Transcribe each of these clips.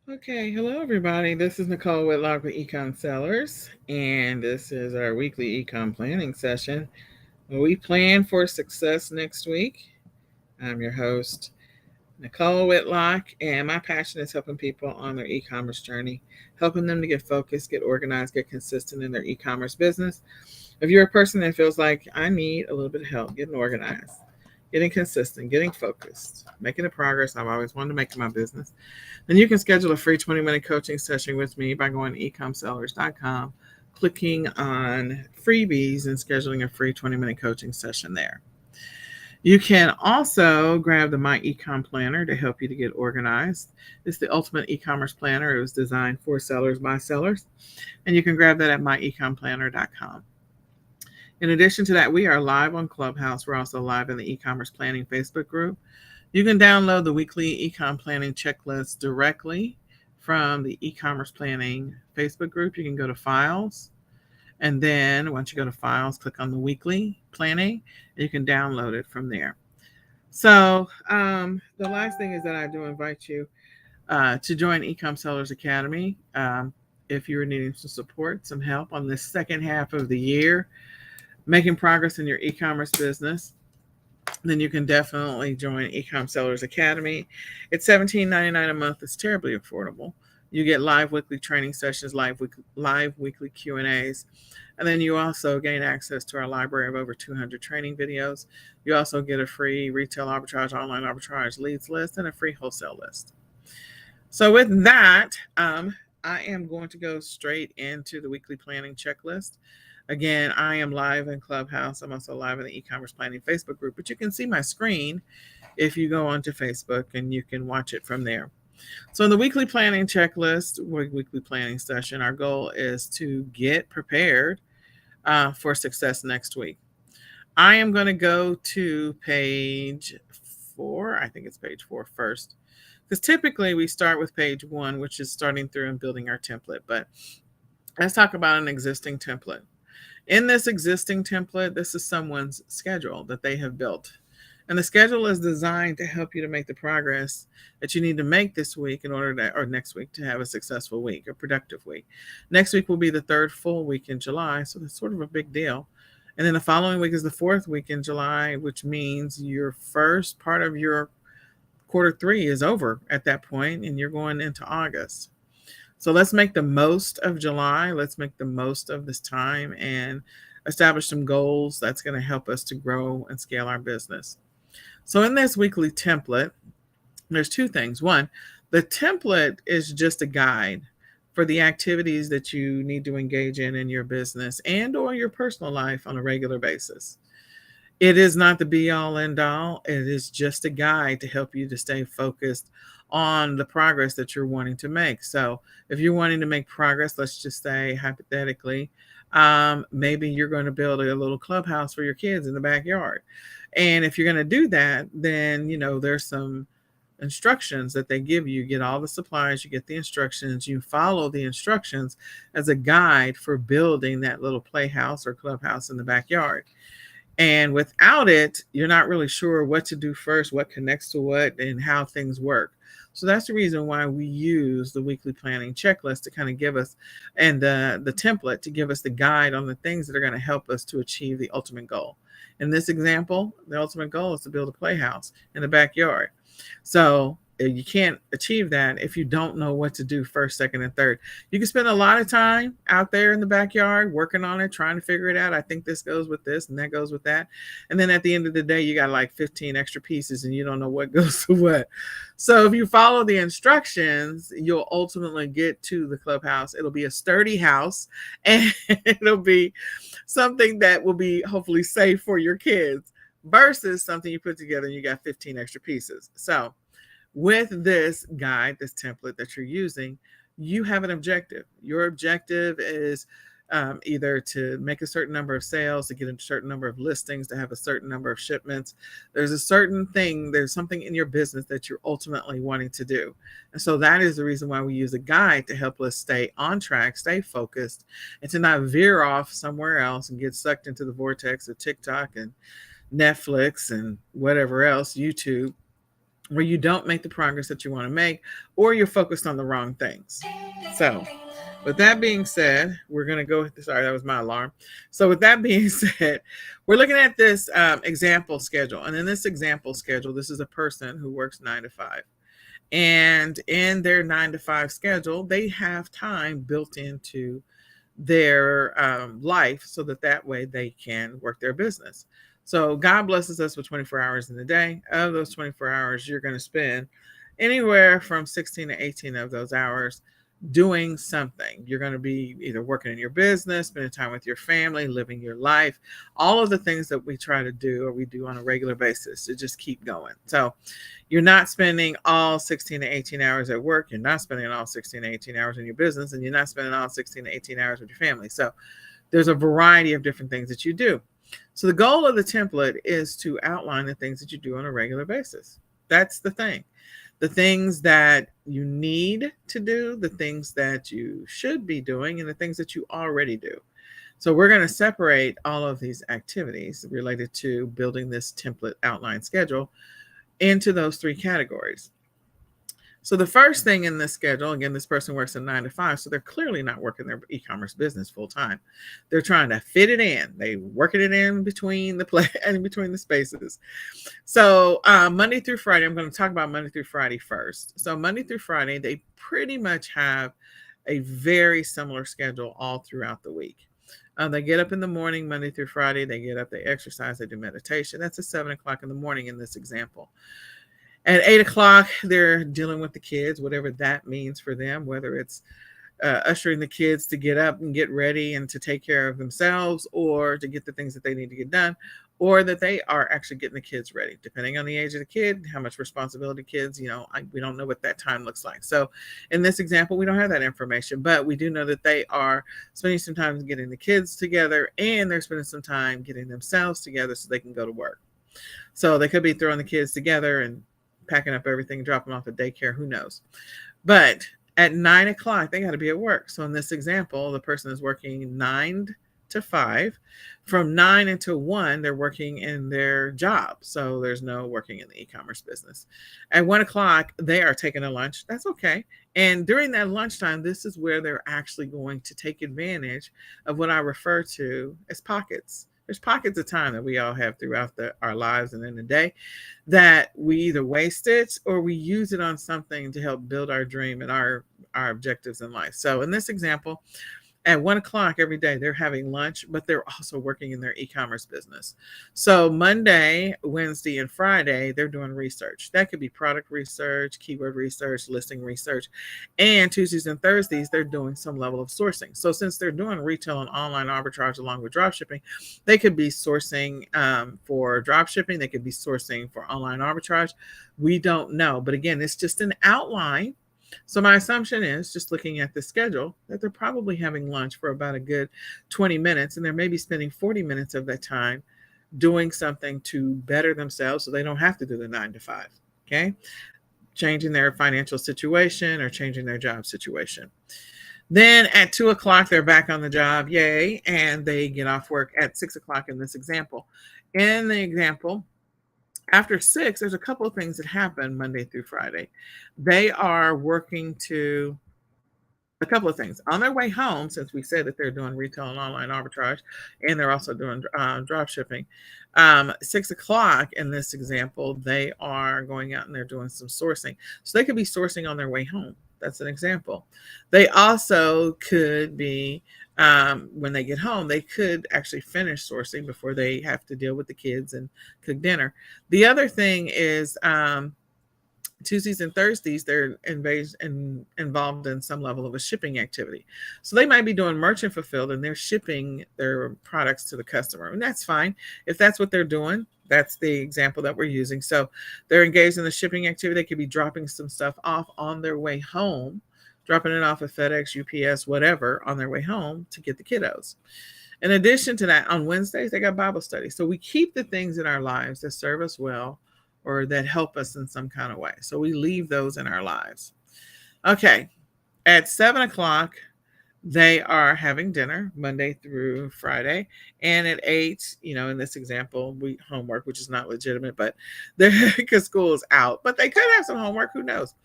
Okay, hello everybody. This is Nicole Whitlock with Econ Sellers, and this is our weekly econ planning session where we plan for success next week. I'm your host, Nicole Whitlock, and my passion is helping people on their e-commerce journey, helping them to get focused, get organized, get consistent in their e-commerce business. If you're a person that feels like I need a little bit of help getting organized, getting consistent, getting focused, making the progress I've always wanted to make in my business, then you can schedule a free 20-minute coaching session with me by going to ecomsellers.com, clicking on freebies, and scheduling a free 20-minute coaching session there. You can also grab the My Econ Planner to help you to get organized. It's the ultimate e-commerce planner. It was designed for sellers by sellers, and you can grab that at myeconplanner.com. In addition to that, we are live on Clubhouse. We're also live in the e-commerce planning Facebook group. You can download the weekly econ planning checklist directly from the e-commerce planning Facebook group. You can go to files, and then once you go to files, click on the weekly planning, and you can download it from there. So the last thing is that I do invite you to join Ecom Sellers Academy. If you're needing some support, some help on this second half of the year, making progress in your e-commerce business, then you can definitely join Ecom Sellers Academy. It's $17.99 a month. It's terribly affordable. You get live weekly training sessions, live weekly Q&As, and then you also gain access to our library of over 200 training videos. You also get a free retail arbitrage, online arbitrage leads list, and a free wholesale list. So with that, I am going to go straight into the weekly planning checklist. Again, I am live in Clubhouse. I'm also live in the e-commerce planning Facebook group, but you can see my screen if you go onto Facebook, and you can watch it from there. So in the weekly planning checklist, weekly planning session, our goal is to get prepared for success next week. I am going to go to page 4. I think it's page 4 first, because typically we start with page 1, which is starting through and building our template. But let's talk about an existing template. In this existing template, this is someone's schedule that they have built. And the schedule is designed to help you to make the progress that you need to make this week in order to, or next week, to have a successful week, a productive week. Next week will be the third full week in July, so that's sort of a big deal. And then the following week is the fourth week in July, which means your first part of your quarter 3 is over at that point, and you're going into August. So let's make the most of July. Let's make the most of this time and establish some goals that's going to help us to grow and scale our business. So in this weekly template, there's 2 things. One, the template is just a guide for the activities that you need to engage in your business and or your personal life on a regular basis. It is not the be all end all. It is just a guide to help you to stay focused on the progress that you're wanting to make. So if you're wanting to make progress, let's just say hypothetically, maybe you're going to build a little clubhouse for your kids in the backyard. And if you're going to do that, then, there's some instructions that they give you. You get all the supplies, you get the instructions, you follow the instructions as a guide for building that little playhouse or clubhouse in the backyard. And without it, you're not really sure what to do first, what connects to what, and how things work. So that's the reason why we use the weekly planning checklist to kind of give us, and the template to give us the guide on the things that are going to help us to achieve the ultimate goal. In this example, the ultimate goal is to build a playhouse in the backyard. So you can't achieve that if you don't know what to do first, second, and third. You can spend a lot of time out there in the backyard working on it, trying to figure it out. I think this goes with this and that goes with that. And then at the end of the day, you got like 15 extra pieces and you don't know what goes to what. So if you follow the instructions, you'll ultimately get to the clubhouse. It'll be a sturdy house, and it'll be something that will be hopefully safe for your kids versus something you put together and you got 15 extra pieces. So with this guide, this template that you're using, you have an objective. Your objective is either to make a certain number of sales, to get a certain number of listings, to have a certain number of shipments. There's a certain thing, there's something in your business that you're ultimately wanting to do. And so that is the reason why we use a guide to help us stay on track, stay focused, and to not veer off somewhere else and get sucked into the vortex of TikTok and Netflix and whatever else, YouTube, where you don't make the progress that you want to make, or you're focused on the wrong things. So, with that being said, we're going to go. Sorry, that was my alarm. So, with that being said, we're looking at this example schedule. And in this example schedule, this is a person who works 9 to 5. And in their 9 to 5 schedule, they have time built into their life so that way they can work their business. So God blesses us with 24 hours in the day. Of those 24 hours, you're going to spend anywhere from 16 to 18 of those hours doing something. You're going to be either working in your business, spending time with your family, living your life, all of the things that we try to do or we do on a regular basis to just keep going. So you're not spending all 16 to 18 hours at work. You're not spending all 16 to 18 hours in your business, and you're not spending all 16 to 18 hours with your family. So there's a variety of different things that you do. So the goal of the template is to outline the things that you do on a regular basis. That's the thing. The things that you need to do, the things that you should be doing, and the things that you already do. So we're going to separate all of these activities related to building this template outline schedule into those 3 categories. So the first thing in this schedule, again, this person works a 9 to 5, so they're clearly not working their e-commerce business full time. They're trying to fit it in. They working it in between the spaces. So Monday through Friday, I'm going to talk about Monday through Friday first. So Monday through Friday, they pretty much have a very similar schedule all throughout the week. They get up in the morning, Monday through Friday. They get up, they exercise, they do meditation. That's at 7 o'clock in the morning in this example. At 8 o'clock, they're dealing with the kids, whatever that means for them, whether it's ushering the kids to get up and get ready and to take care of themselves, or to get the things that they need to get done, or that they are actually getting the kids ready, depending on the age of the kid, how much responsibility kids, we don't know what that time looks like. So in this example, we don't have that information, but we do know that they are spending some time getting the kids together, and they're spending some time getting themselves together so they can go to work. So they could be throwing the kids together and packing up everything, dropping them off at daycare, who knows. But at 9 o'clock, they got to be at work. So in this example, the person is working 9 to 5. From 9 until 1, they're working in their job. So there's no working in the e-commerce business. At 1 o'clock, they are taking a lunch. That's okay. And during that lunchtime, this is where they're actually going to take advantage of what I refer to as pockets. There's pockets of time that we all have throughout our lives and in the day that we either waste it or we use it on something to help build our dream and our objectives in life. So in this example, at 1 o'clock every day, they're having lunch, but they're also working in their e-commerce business. So Monday, Wednesday, and Friday, they're doing research. That could be product research, keyword research, listing research. And Tuesdays and Thursdays, they're doing some level of sourcing. So since they're doing retail and online arbitrage along with drop shipping, they could be sourcing for drop shipping. They could be sourcing for online arbitrage. We don't know. But again, it's just an outline. So my assumption is, just looking at the schedule, that they're probably having lunch for about a good 20 minutes, and they're maybe spending 40 minutes of that time doing something to better themselves so they don't have to do the 9 to 5, okay? Changing their financial situation or changing their job situation. Then at 2 o'clock, they're back on the job, yay, and they get off work at 6 o'clock in this example. In the example, after 6, there's a couple of things that happen Monday through Friday. They are working to a couple of things. On their way home, since we said that they're doing retail and online arbitrage, and they're also doing drop shipping, 6 o'clock in this example, they are going out and they're doing some sourcing. So they could be sourcing on their way home. That's an example. They also could be, when they get home, they could actually finish sourcing before they have to deal with the kids and cook dinner. The other thing is, Tuesdays and Thursdays, they're involved in some level of a shipping activity. So they might be doing merchant fulfilled and they're shipping their products to the customer. And that's fine. If that's what they're doing, that's the example that we're using. So they're engaged in the shipping activity. They could be dropping some stuff off on their way home, dropping it off at FedEx, UPS, whatever, on their way home to get the kiddos. In addition to that, on Wednesdays, they got Bible study. So we keep the things in our lives that serve us well or that help us in some kind of way. So we leave those in our lives. Okay, at 7 o'clock, They are having dinner Monday through Friday. And at 8, in this example, we homework, which is not legitimate, but they're because school is out. But they could have some homework, who knows?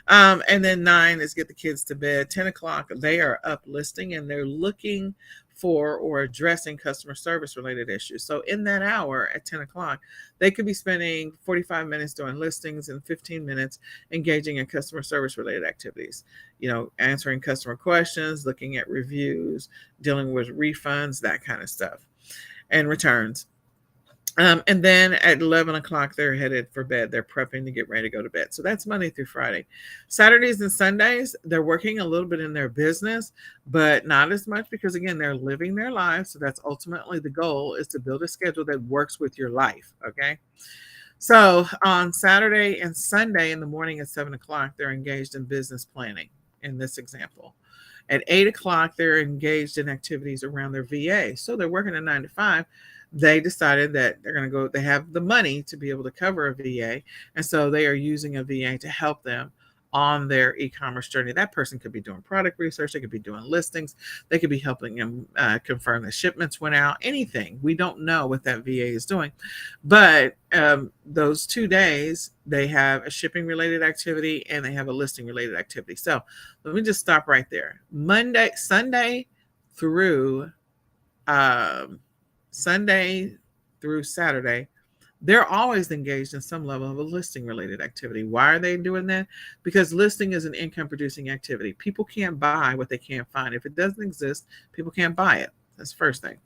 And then 9 is get the kids to bed. 10 o'clock, they are up listing and they're looking for or addressing customer service related issues. So in that hour at 10 o'clock, they could be spending 45 minutes doing listings and 15 minutes engaging in customer service related activities, answering customer questions, looking at reviews, dealing with refunds, that kind of stuff, and returns. And then at 11 o'clock, they're headed for bed. They're prepping to get ready to go to bed. So that's Monday through Friday. Saturdays and Sundays, they're working a little bit in their business, but not as much because, again, they're living their lives. So that's ultimately the goal, is to build a schedule that works with your life. Okay. So on Saturday and Sunday in the morning at 7 o'clock, they're engaged in business planning in this example. At 8 o'clock, they're engaged in activities around their VA. So they're working a 9 to 5. They decided that they're going to go, they have the money to be able to cover a VA. And so they are using a VA to help them on their e-commerce journey. That person could be doing product research. They could be doing listings. They could be helping them confirm that shipments went out, anything. We don't know what that VA is doing. But those 2 days, they have a shipping related activity and they have a listing related activity. So let me just stop right there. Sunday through Saturday, they're always engaged in some level of a listing related activity. Why are they doing that? Because listing is an income producing activity. People can't buy what they can't find. If it doesn't exist, people can't buy it. That's the first thing.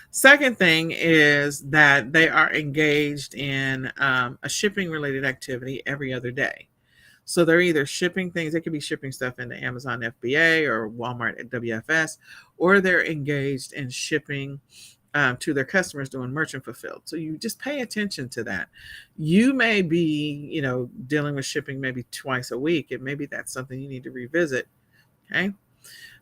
Second thing is that they are engaged in a shipping related activity every other day. So they're either shipping things, they could be shipping stuff into Amazon FBA or Walmart at WFS, or they're engaged in shipping to their customers doing merchant fulfilled. So you just pay attention to that. You may be, dealing with shipping maybe twice a week, and maybe that's something you need to revisit. Okay.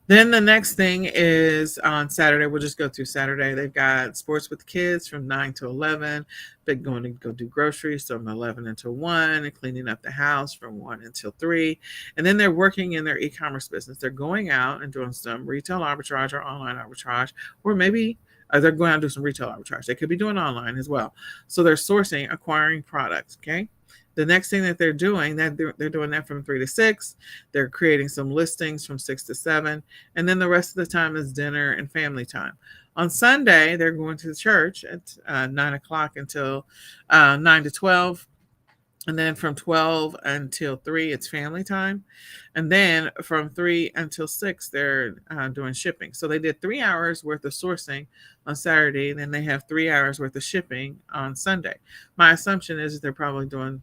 Then the next thing is on Saturday. We'll just go through Saturday. They've got sports with kids from 9 to 11. They're going to go do groceries from 11 until 1, and cleaning up the house from 1 until 3. And then they're working in their e-commerce business. They're going out and doing some retail arbitrage or online arbitrage, or maybe they're going out to do some retail arbitrage. They could be doing online as well. So they're sourcing, acquiring products. Okay. The next thing that they're doing, they're doing that from 3 to 6. They're creating some listings from 6 to 7. And then the rest of the time is dinner and family time. On Sunday, they're going to the church at 9 o'clock until 9 to 12. And then from 12 until 3, it's family time. And then from 3 until 6, they're doing shipping. So they did 3 hours worth of sourcing on Saturday, and then they have 3 hours worth of shipping on Sunday. My assumption is that they're probably doing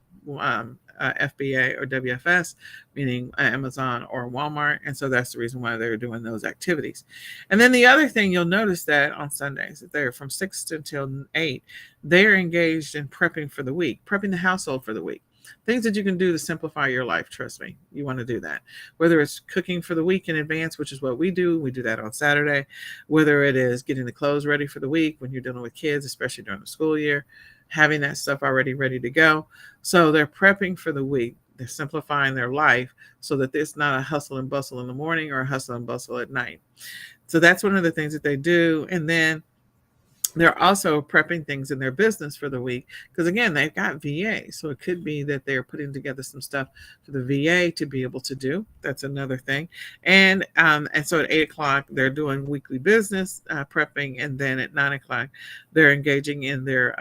FBA or WFS, meaning Amazon or Walmart. And so that's the reason why they're doing those activities. And then the other thing, you'll notice that on Sundays, they're from 6 until 8, they're engaged in prepping for the week, prepping the household for the week. Things that you can do to simplify your life. Trust me, you want to do that. Whether it's cooking for the week in advance, which is what we do that on Saturday. Whether it is getting the clothes ready for the week when you're dealing with kids, especially during the school year, having that stuff already ready to go. So they're prepping for the week. They're simplifying their life so that it's not a hustle and bustle in the morning or a hustle and bustle at night. So that's one of the things that they do. And then they're also prepping things in their business for the week because, again, they've got VA. So it could be that they're putting together some stuff for the VA to be able to do. That's another thing. And so at 8 o'clock, they're doing weekly business prepping. And then at 9 o'clock, they're engaging in their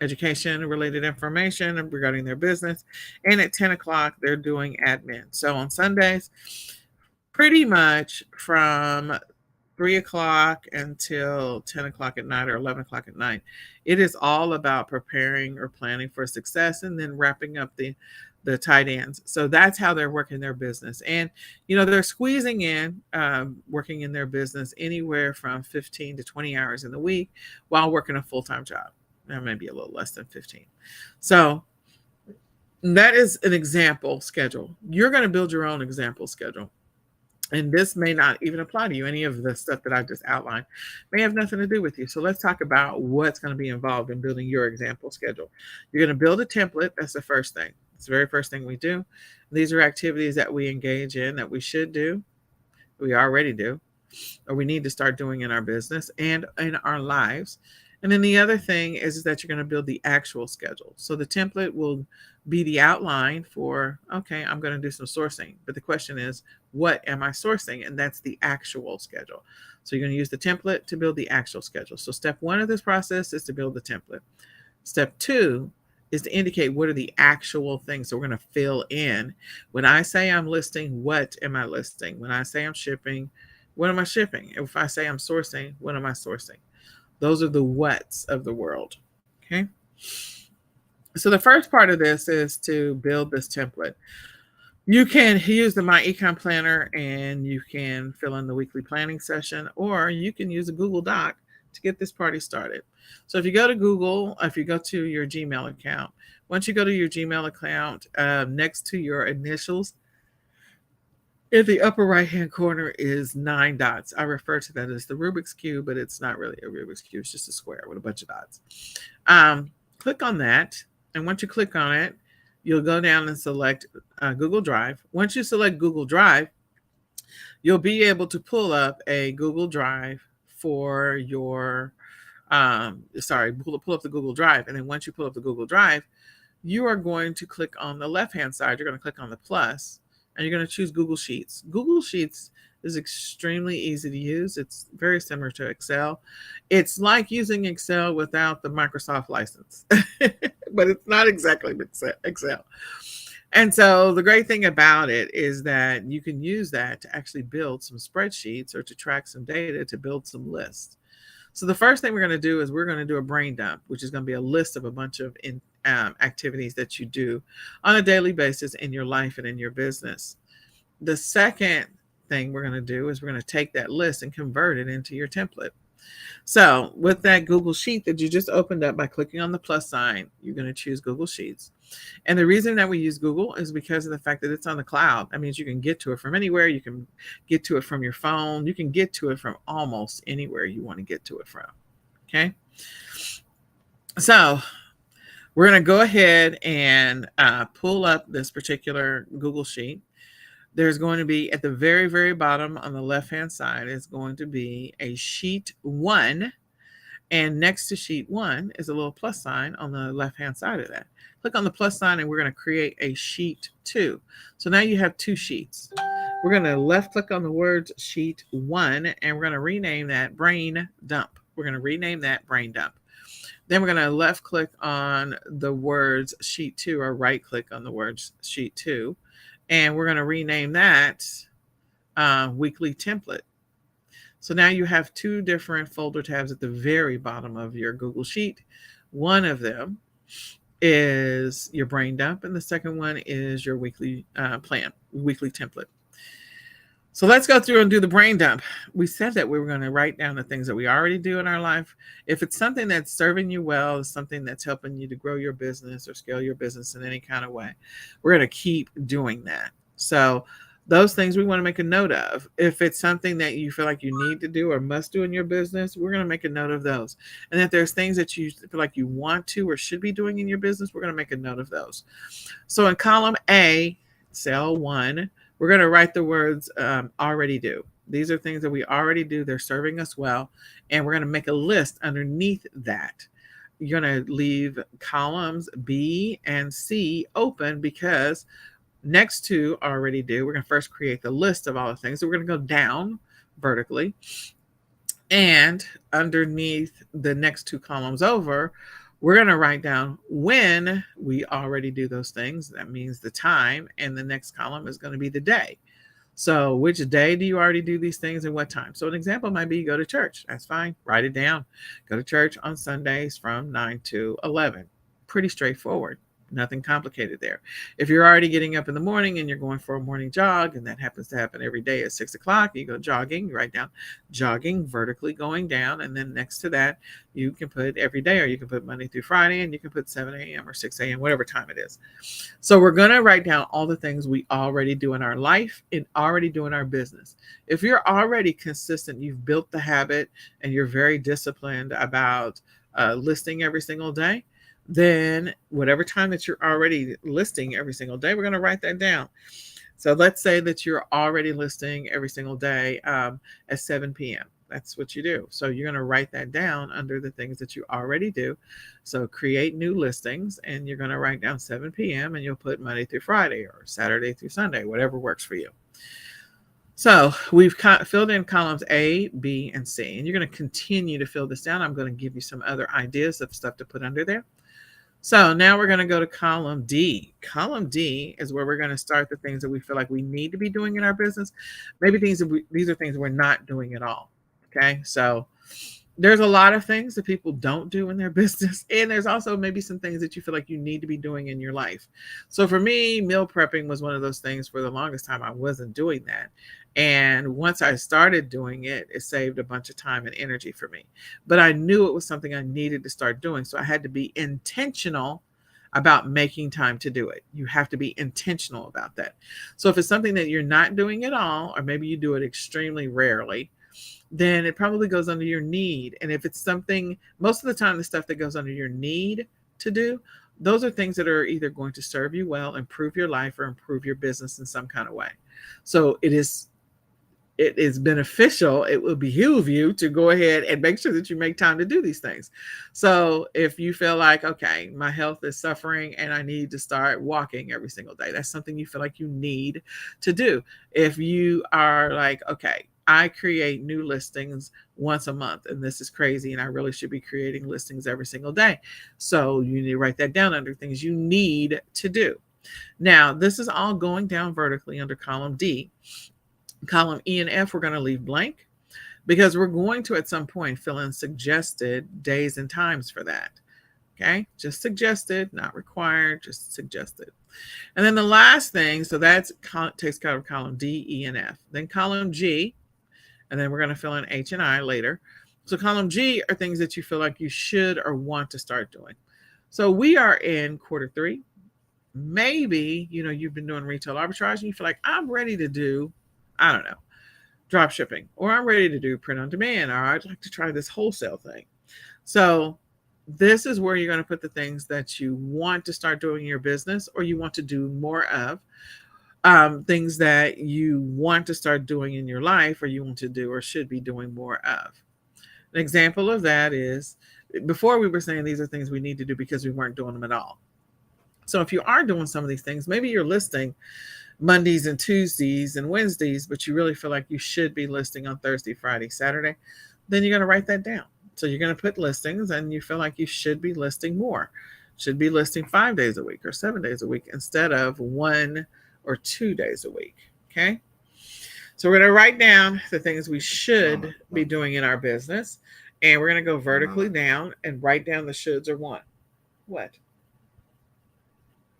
education related information regarding their business. And at 10 o'clock, they're doing admin. So on Sundays, pretty much from 3 o'clock until 10 o'clock at night or 11 o'clock at night, it is all about preparing or planning for success and then wrapping up the tight ends. So that's how they're working their business. And, they're squeezing in working in their business anywhere from 15 to 20 hours in the week while working a full-time job. Maybe a little less than 15. So that is an example schedule. You're going to build your own example schedule. And this may not even apply to you. Any of the stuff that I just outlined may have nothing to do with you. So let's talk about what's going to be involved in building your example schedule. You're going to build a template. That's the first thing. It's the very first thing we do. These are activities that we engage in that we should do. We already do, or we need to start doing in our business and in our lives. And then the other thing is that you're going to build the actual schedule. So the template will be the outline for, okay, I'm going to do some sourcing. But the question is, what am I sourcing? And that's the actual schedule. So you're going to use the template to build the actual schedule. So step one of this process is to build the template. Step two is to indicate what are the actual things. So we're going to fill in. When I say I'm listing, what am I listing? When I say I'm shipping, what am I shipping? If I say I'm sourcing, what am I sourcing? Those are the whats of the world. Okay. So the first part of this is to build this template. You can use the My Econ Planner and you can fill in the weekly planning session, or you can use a Google Doc to get this party started. So if you go to Google, if you go to your Gmail account, once you go to your Gmail account, next to your initials, in the upper right-hand corner is 9 dots. I refer to that as the Rubik's Cube, but it's not really a Rubik's Cube. It's just a square with a bunch of dots. Click on that. And once you click on it, you'll go down and select Google Drive. Once you select Google Drive, you'll be able to pull up a Google Drive for your, pull up the Google Drive. And then once you pull up the Google Drive, you are going to click on the left-hand side. You're going to click on the plus, and you're going to choose Google Sheets. Google Sheets is extremely easy to use. It's very similar to Excel. It's like using Excel without the Microsoft license, but it's not exactly Excel. And so the great thing about it is that you can use that to actually build some spreadsheets or to track some data to build some lists. So the first thing we're going to do is we're going to do a brain dump, which is going to be a list of a bunch of activities that you do on a daily basis in your life and in your business. The second thing we're going to do is we're going to take that list and convert it into your template. So with that Google Sheet that you just opened up by clicking on the plus sign, you're going to choose Google Sheets. And the reason that we use Google is because of the fact that it's on the cloud. That means you can get to it from anywhere. You can get to it from your phone. You can get to it from almost anywhere you want to get to it from. Okay. So we're going to go ahead and pull up this particular Google Sheet. There's going to be at the very, very bottom on the left-hand side is going to be a sheet 1. And next to sheet 1 is a little plus sign on the left-hand side of that. Click on the plus sign and we're going to create a sheet 2. So now you have 2 sheets. We're going to left click on the words sheet 1 and we're going to rename that brain dump. We're going to rename that brain dump. Then we're going to left click on the words sheet 2 or right click on the words sheet 2. And we're going to rename that weekly template. So now you have 2 different folder tabs at the very bottom of your Google Sheet. One of them is your brain dump, and the second one is your weekly weekly template. So let's go through and do the brain dump. We said that we were going to write down the things that we already do in our life. If it's something that's serving you well, it's something that's helping you to grow your business or scale your business in any kind of way, we're going to keep doing that. So those things we want to make a note of. If it's something that you feel like you need to do or must do in your business, we're going to make a note of those. And if there's things that you feel like you want to or should be doing in your business, we're going to make a note of those. So in column A, cell 1, we're going to write the words already do. These are things that we already do. They're serving us well. And we're going to make a list underneath that. You're going to leave columns B and C open because next to already do, we're going to first create the list of all the things. So we're going to go down vertically. And underneath the next 2 columns over, we're going to write down when we already do those things. That means the time. And the next column is going to be the day. So which day do you already do these things and what time? So an example might be you go to church. That's fine. Write it down. Go to church on Sundays from 9 to 11. Pretty straightforward. Nothing complicated there. If you're already getting up in the morning and you're going for a morning jog, and that happens to happen every day at 6 o'clock, you go jogging, you write down jogging vertically going down. And then next to that, you can put every day, or you can put Monday through Friday, and you can put 7 a.m. or 6 a.m., whatever time it is. So we're going to write down all the things we already do in our life and already do in our business. If you're already consistent, you've built the habit, and you're very disciplined about listing every single day, then whatever time that you're already listing every single day, we're going to write that down. So let's say that you're already listing every single day at 7 p.m. That's what you do. So you're going to write that down under the things that you already do. So create new listings, and you're going to write down 7 p.m. and you'll put Monday through Friday or Saturday through Sunday, whatever works for you. So we've filled in columns A, B, and C, and you're going to continue to fill this down. I'm going to give you some other ideas of stuff to put under there. So now we're going to go to column D. Column D is where we're going to start the things that we feel like we need to be doing in our business. Maybe these are things we're not doing at all. Okay, so there's a lot of things that people don't do in their business, and there's also maybe some things that you feel like you need to be doing in your life. So for me, meal prepping was one of those things. For the longest time I wasn't doing that, and once I started doing it, it saved a bunch of time and energy for me. But I knew it was something I needed to start doing, so I had to be intentional about making time to do it. You have to be intentional about that. So if it's something that you're not doing at all, or maybe you do it extremely rarely, then it probably goes under your need. And if it's something, most of the time, the stuff that goes under your need to do, those are things that are either going to serve you well, improve your life, or improve your business in some kind of way. So it is beneficial. It will behoove you to go ahead and make sure that you make time to do these things. So if you feel like, okay, my health is suffering and I need to start walking every single day, that's something you feel like you need to do. If you are like, okay, I create new listings once a month, and this is crazy, and I really should be creating listings every single day. So you need to write that down under things you need to do. Now, this is all going down vertically under column D. Column E and F, we're going to leave blank because we're going to, at some point, fill in suggested days and times for that. Okay, just suggested, not required, just suggested. And then the last thing, so that takes care of column D, E, and F. Then column G, and then we're going to fill in H and I later. So column G are things that you feel like you should or want to start doing. So we are in quarter 3. Maybe, you've been doing retail arbitrage and you feel like, I'm ready to do, I don't know, drop shipping, or I'm ready to do print on demand, or I'd like to try this wholesale thing. So this is where you're going to put the things that you want to start doing in your business, or you want to do more of, things that you want to start doing in your life, or you want to do or should be doing more of. An example of that is, before we were saying these are things we need to do because we weren't doing them at all. So if you are doing some of these things, maybe you're listing Mondays and Tuesdays and Wednesdays, but you really feel like you should be listing on Thursday, Friday, Saturday, then you're going to write that down. So you're going to put listings, and you feel like you should be listing more, should be listing 5 days a week or 7 days a week instead of 1 or 2 days a week. Okay. So we're going to write down the things we should be doing in our business, and we're going to go vertically down and write down the shoulds or want. What?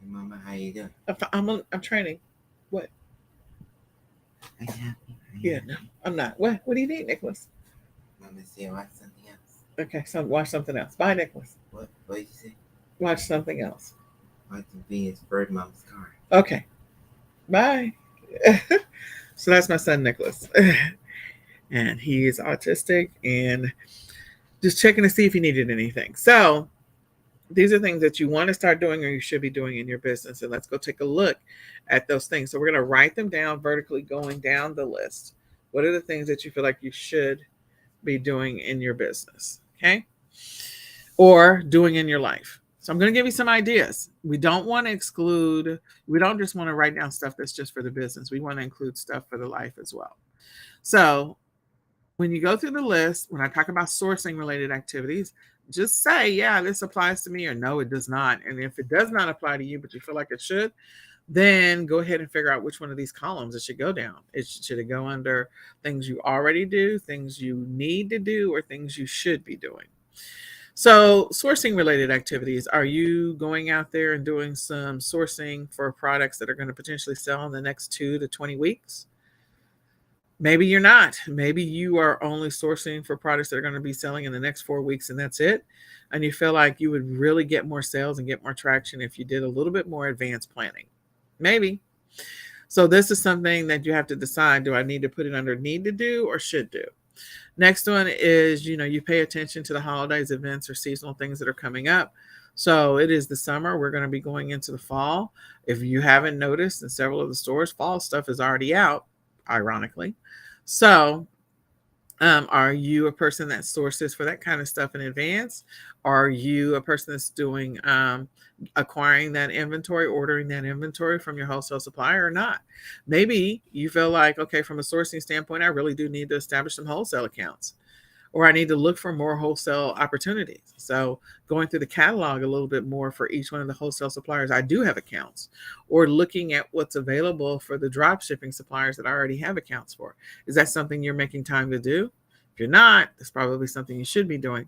Mama, how you doing? I'm training. What? Are you happy? Yeah, no, I'm not. What do you need, Nicholas? Mama said watch something else. Okay, so watch something else. Bye, Nicholas. What did you say? Watch something else. Watch the Venus Bird Mama's car. Okay. Bye. So that's my son, Nicholas. And he is autistic, and just checking to see if he needed anything. So these are things that you want to start doing or you should be doing in your business. And let's go take a look at those things. So we're going to write them down vertically going down the list. What are the things that you feel like you should be doing in your business? Okay. Or doing in your life. So I'm going to give you some ideas. We don't want to exclude, we don't just want to write down stuff that's just for the business. We want to include stuff for the life as well. So when you go through the list, when I talk about sourcing related activities, just say, yeah, this applies to me, or no, it does not. And if it does not apply to you, but you feel like it should, then go ahead and figure out which one of these columns it should go down. Should it go under things you already do, things you need to do, or things you should be doing? So sourcing related activities, are you going out there and doing some sourcing for products that are going to potentially sell in the next 2 to 20 weeks? Maybe you're not. Maybe you are only sourcing for products that are going to be selling in the next 4 weeks, and that's it. And you feel like you would really get more sales and get more traction if you did a little bit more advanced planning. Maybe. So this is something that you have to decide, do I need to put it under need to do or should do? Next one is, you pay attention to the holidays, events, or seasonal things that are coming up. So it is the summer. We're going to be going into the fall. If you haven't noticed, in several of the stores, fall stuff is already out, ironically. So are you a person that sources for that kind of stuff in advance? Are you a person that's doing acquiring that inventory, ordering that inventory from your wholesale supplier or not? Maybe you feel like, okay, from a sourcing standpoint, I really do need to establish some wholesale accounts, or I need to look for more wholesale opportunities. So going through the catalog a little bit more for each one of the wholesale suppliers I do have accounts, or looking at what's available for the drop shipping suppliers that I already have accounts for. Is that something you're making time to do? If you're not, that's probably something you should be doing.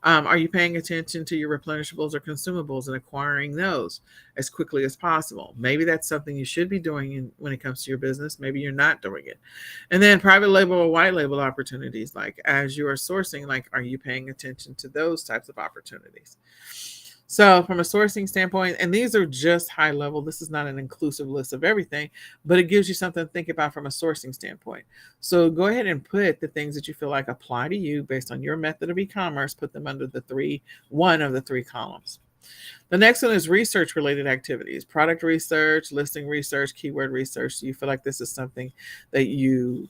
Are you paying attention to your replenishables or consumables and acquiring those as quickly as possible? Maybe that's something you should be doing when it comes to your business. Maybe you're not doing it. And then private label or white label opportunities, like as you are sourcing, like are you paying attention to those types of opportunities? So, from a sourcing standpoint, and these are just high level, this is not an inclusive list of everything, but it gives you something to think about from a sourcing standpoint. So, go ahead and put the things that you feel like apply to you based on your method of e commerce, put them under one of the three columns. The next one is research related activities, product research, listing research, keyword research. Do you feel like this is something that you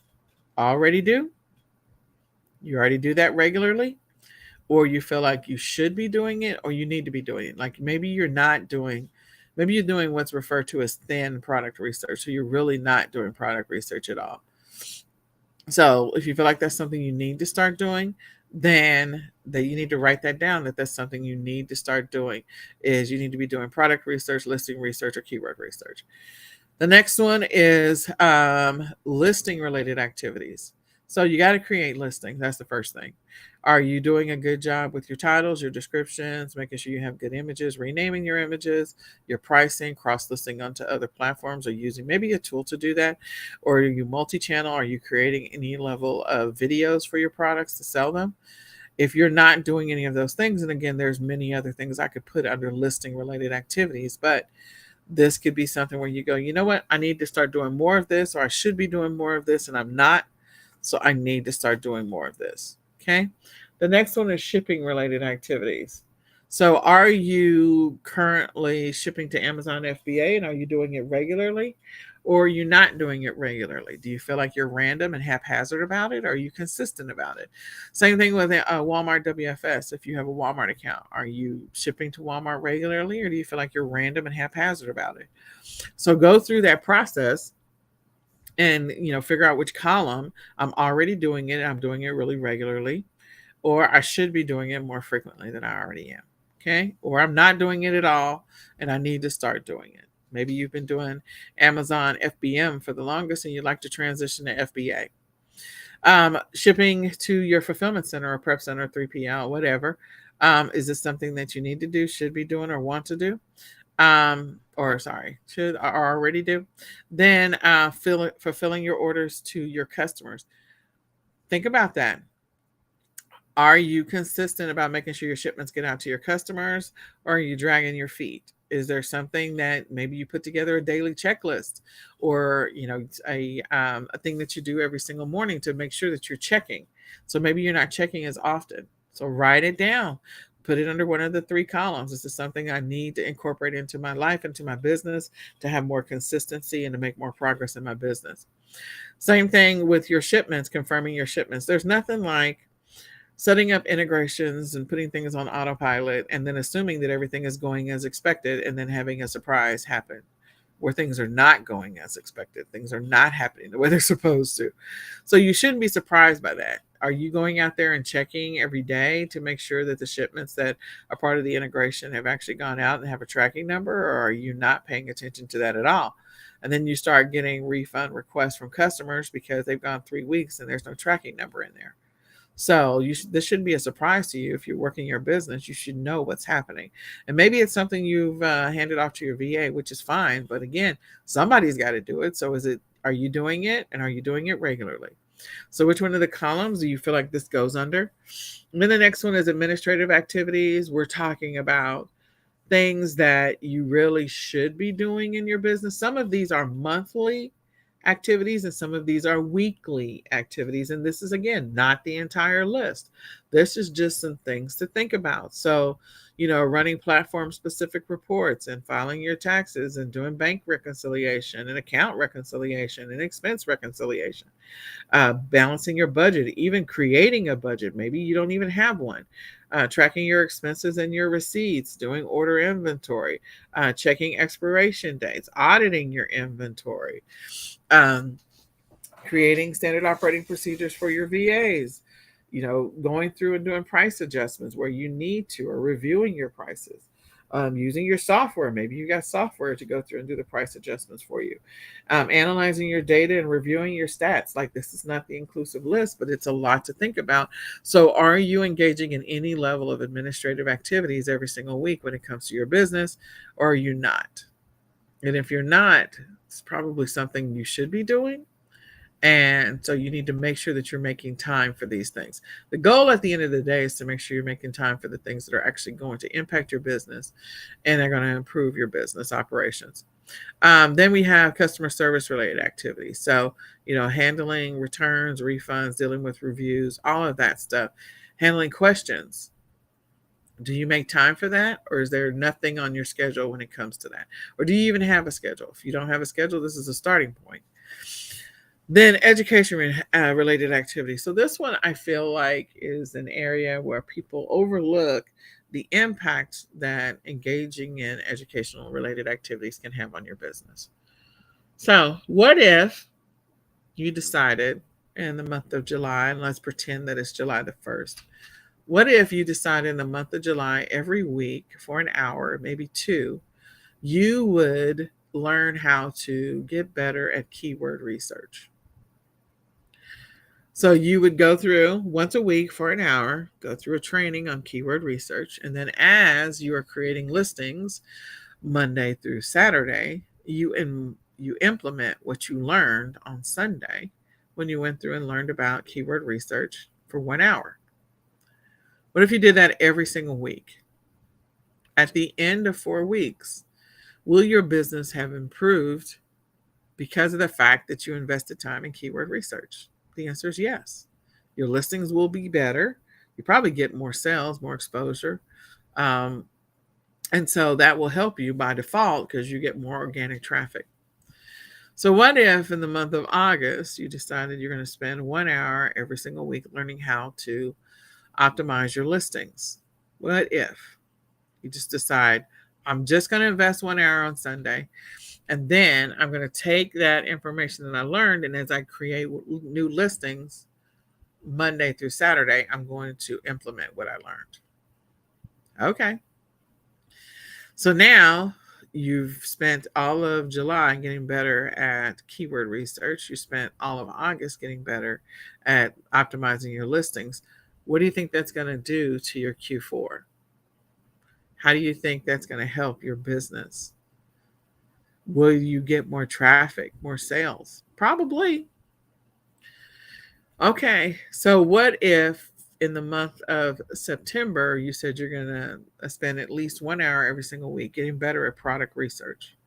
already do? You already do that regularly? Or you feel like you should be doing it or you need to be doing it. Like maybe you're not doing, maybe you're doing what's referred to as thin product research. So you're really not doing product research at all. So if you feel like that's something you need to start doing, then that you need to write that down, that that's something you need to start doing, is you need to be doing product research, listing research, or keyword research. The next one is listing related activities. So you got to create listings. That's the first thing. Are you doing a good job with your titles, your descriptions, making sure you have good images, renaming your images, your pricing, cross listing onto other platforms, or using maybe a tool to do that? Or are you multi channel? Are you creating any level of videos for your products to sell them? If you're not doing any of those things, and again, there's many other things I could put under listing related activities, but this could be something where you go, you know what, I need to start doing more of this, or I should be doing more of this, and I'm not. So I need to start doing more of this. Okay. The next one is shipping related activities. So are you currently shipping to Amazon FBA, and are you doing it regularly? Or are you not doing it regularly? Do you feel like you're random and haphazard about it? Or are you consistent about it? Same thing with Walmart WFS. If you have a Walmart account, are you shipping to Walmart regularly, or do you feel like you're random and haphazard about it? So go through that process and figure out which column I'm already doing it. I'm doing it really regularly, or I should be doing it more frequently than I already am. Okay. Or I'm not doing it at all and I need to start doing it. Maybe you've been doing Amazon FBM for the longest and you'd like to transition to FBA. Shipping to your fulfillment center or prep center, 3PL, whatever. Is this something that you need to do, should be doing, or want to do? Should or already do? Then fulfilling your orders to your customers. Think about that. Are you consistent about making sure your shipments get out to your customers, or are you dragging your feet? Is there something that maybe you put together a daily checklist, or a thing that you do every single morning to make sure that you're checking? So maybe you're not checking as often. So write it down. Put it under one of the three columns. This is something I need to incorporate into my life, into my business, to have more consistency and to make more progress in my business. Same thing with your shipments, confirming your shipments. There's nothing like setting up integrations and putting things on autopilot and then assuming that everything is going as expected and then having a surprise happen where things are not going as expected. Things are not happening the way they're supposed to. So you shouldn't be surprised by that. Are you going out there and checking every day to make sure that the shipments that are part of the integration have actually gone out and have a tracking number, or are you not paying attention to that at all? And then you start getting refund requests from customers because they've gone 3 weeks and there's no tracking number in there. So this shouldn't be a surprise to you. If you're working your business, you should know what's happening. And maybe it's something you've handed off to your VA, which is fine. But again, somebody's got to do it. So are you doing it, and are you doing it regularly? So which one of the columns do you feel like this goes under? And then the next one is administrative activities. We're talking about things that you really should be doing in your business. Some of these are monthly activities, and some of these are weekly activities. And this is, again, not the entire list. This is just some things to think about. So, running platform specific reports and filing your taxes and doing bank reconciliation and account reconciliation and expense reconciliation, balancing your budget, even creating a budget. Maybe you don't even have one. Tracking your expenses and your receipts, doing order inventory, checking expiration dates, auditing your inventory, um, creating standard operating procedures for your VAs, going through and doing price adjustments where you need to, or reviewing your prices, using your software. Maybe you got software to go through and do the price adjustments for you, analyzing your data and reviewing your stats. Like, this is not the inclusive list, but it's a lot to think about. So are you engaging in any level of administrative activities every single week when it comes to your business, or are you not? And if you're not, it's probably something you should be doing. And so you need to make sure that you're making time for these things. The goal at the end of the day is to make sure you're making time for the things that are actually going to impact your business and are going to improve your business operations. Then we have customer service related activities. So, handling returns, refunds, dealing with reviews, all of that stuff, handling questions. Do you make time for that, or is there nothing on your schedule when it comes to that? Or do you even have a schedule? If you don't have a schedule, this is a starting point. Then education related activities. So this one I feel like is an area where people overlook the impact that engaging in educational related activities can have on your business. So what if you decided in the month of July, and let's pretend that it's July the 1st. What if you decided in the month of July, every week for an hour, maybe two, you would learn how to get better at keyword research? So you would go through once a week for an hour, go through a training on keyword research. And then as you are creating listings Monday through Saturday, you implement what you learned on Sunday when you went through and learned about keyword research for 1 hour. What if you did that every single week? At the end of 4 weeks, will your business have improved because of the fact that you invested time in keyword research? The answer is yes. Your listings will be better. You probably get more sales, more exposure. Um, and so that will help you by default because you get more organic traffic. So, what if in the month of August you decided you're going to spend 1 hour every single week learning how to optimize your listings? What if you just decide, I'm just going to invest 1 hour on Sunday, and then I'm going to take that information that I learned, and as I create new listings Monday through Saturday, I'm going to implement what I learned. Okay. So now you've spent all of July getting better at keyword research. You spent all of August getting better at optimizing your listings. What do you think that's going to do to your Q4? How do you think that's going to help your business? Will you get more traffic, more sales? Probably. Okay, so what if in the month of September you said you're going to spend at least 1 hour every single week getting better at product research?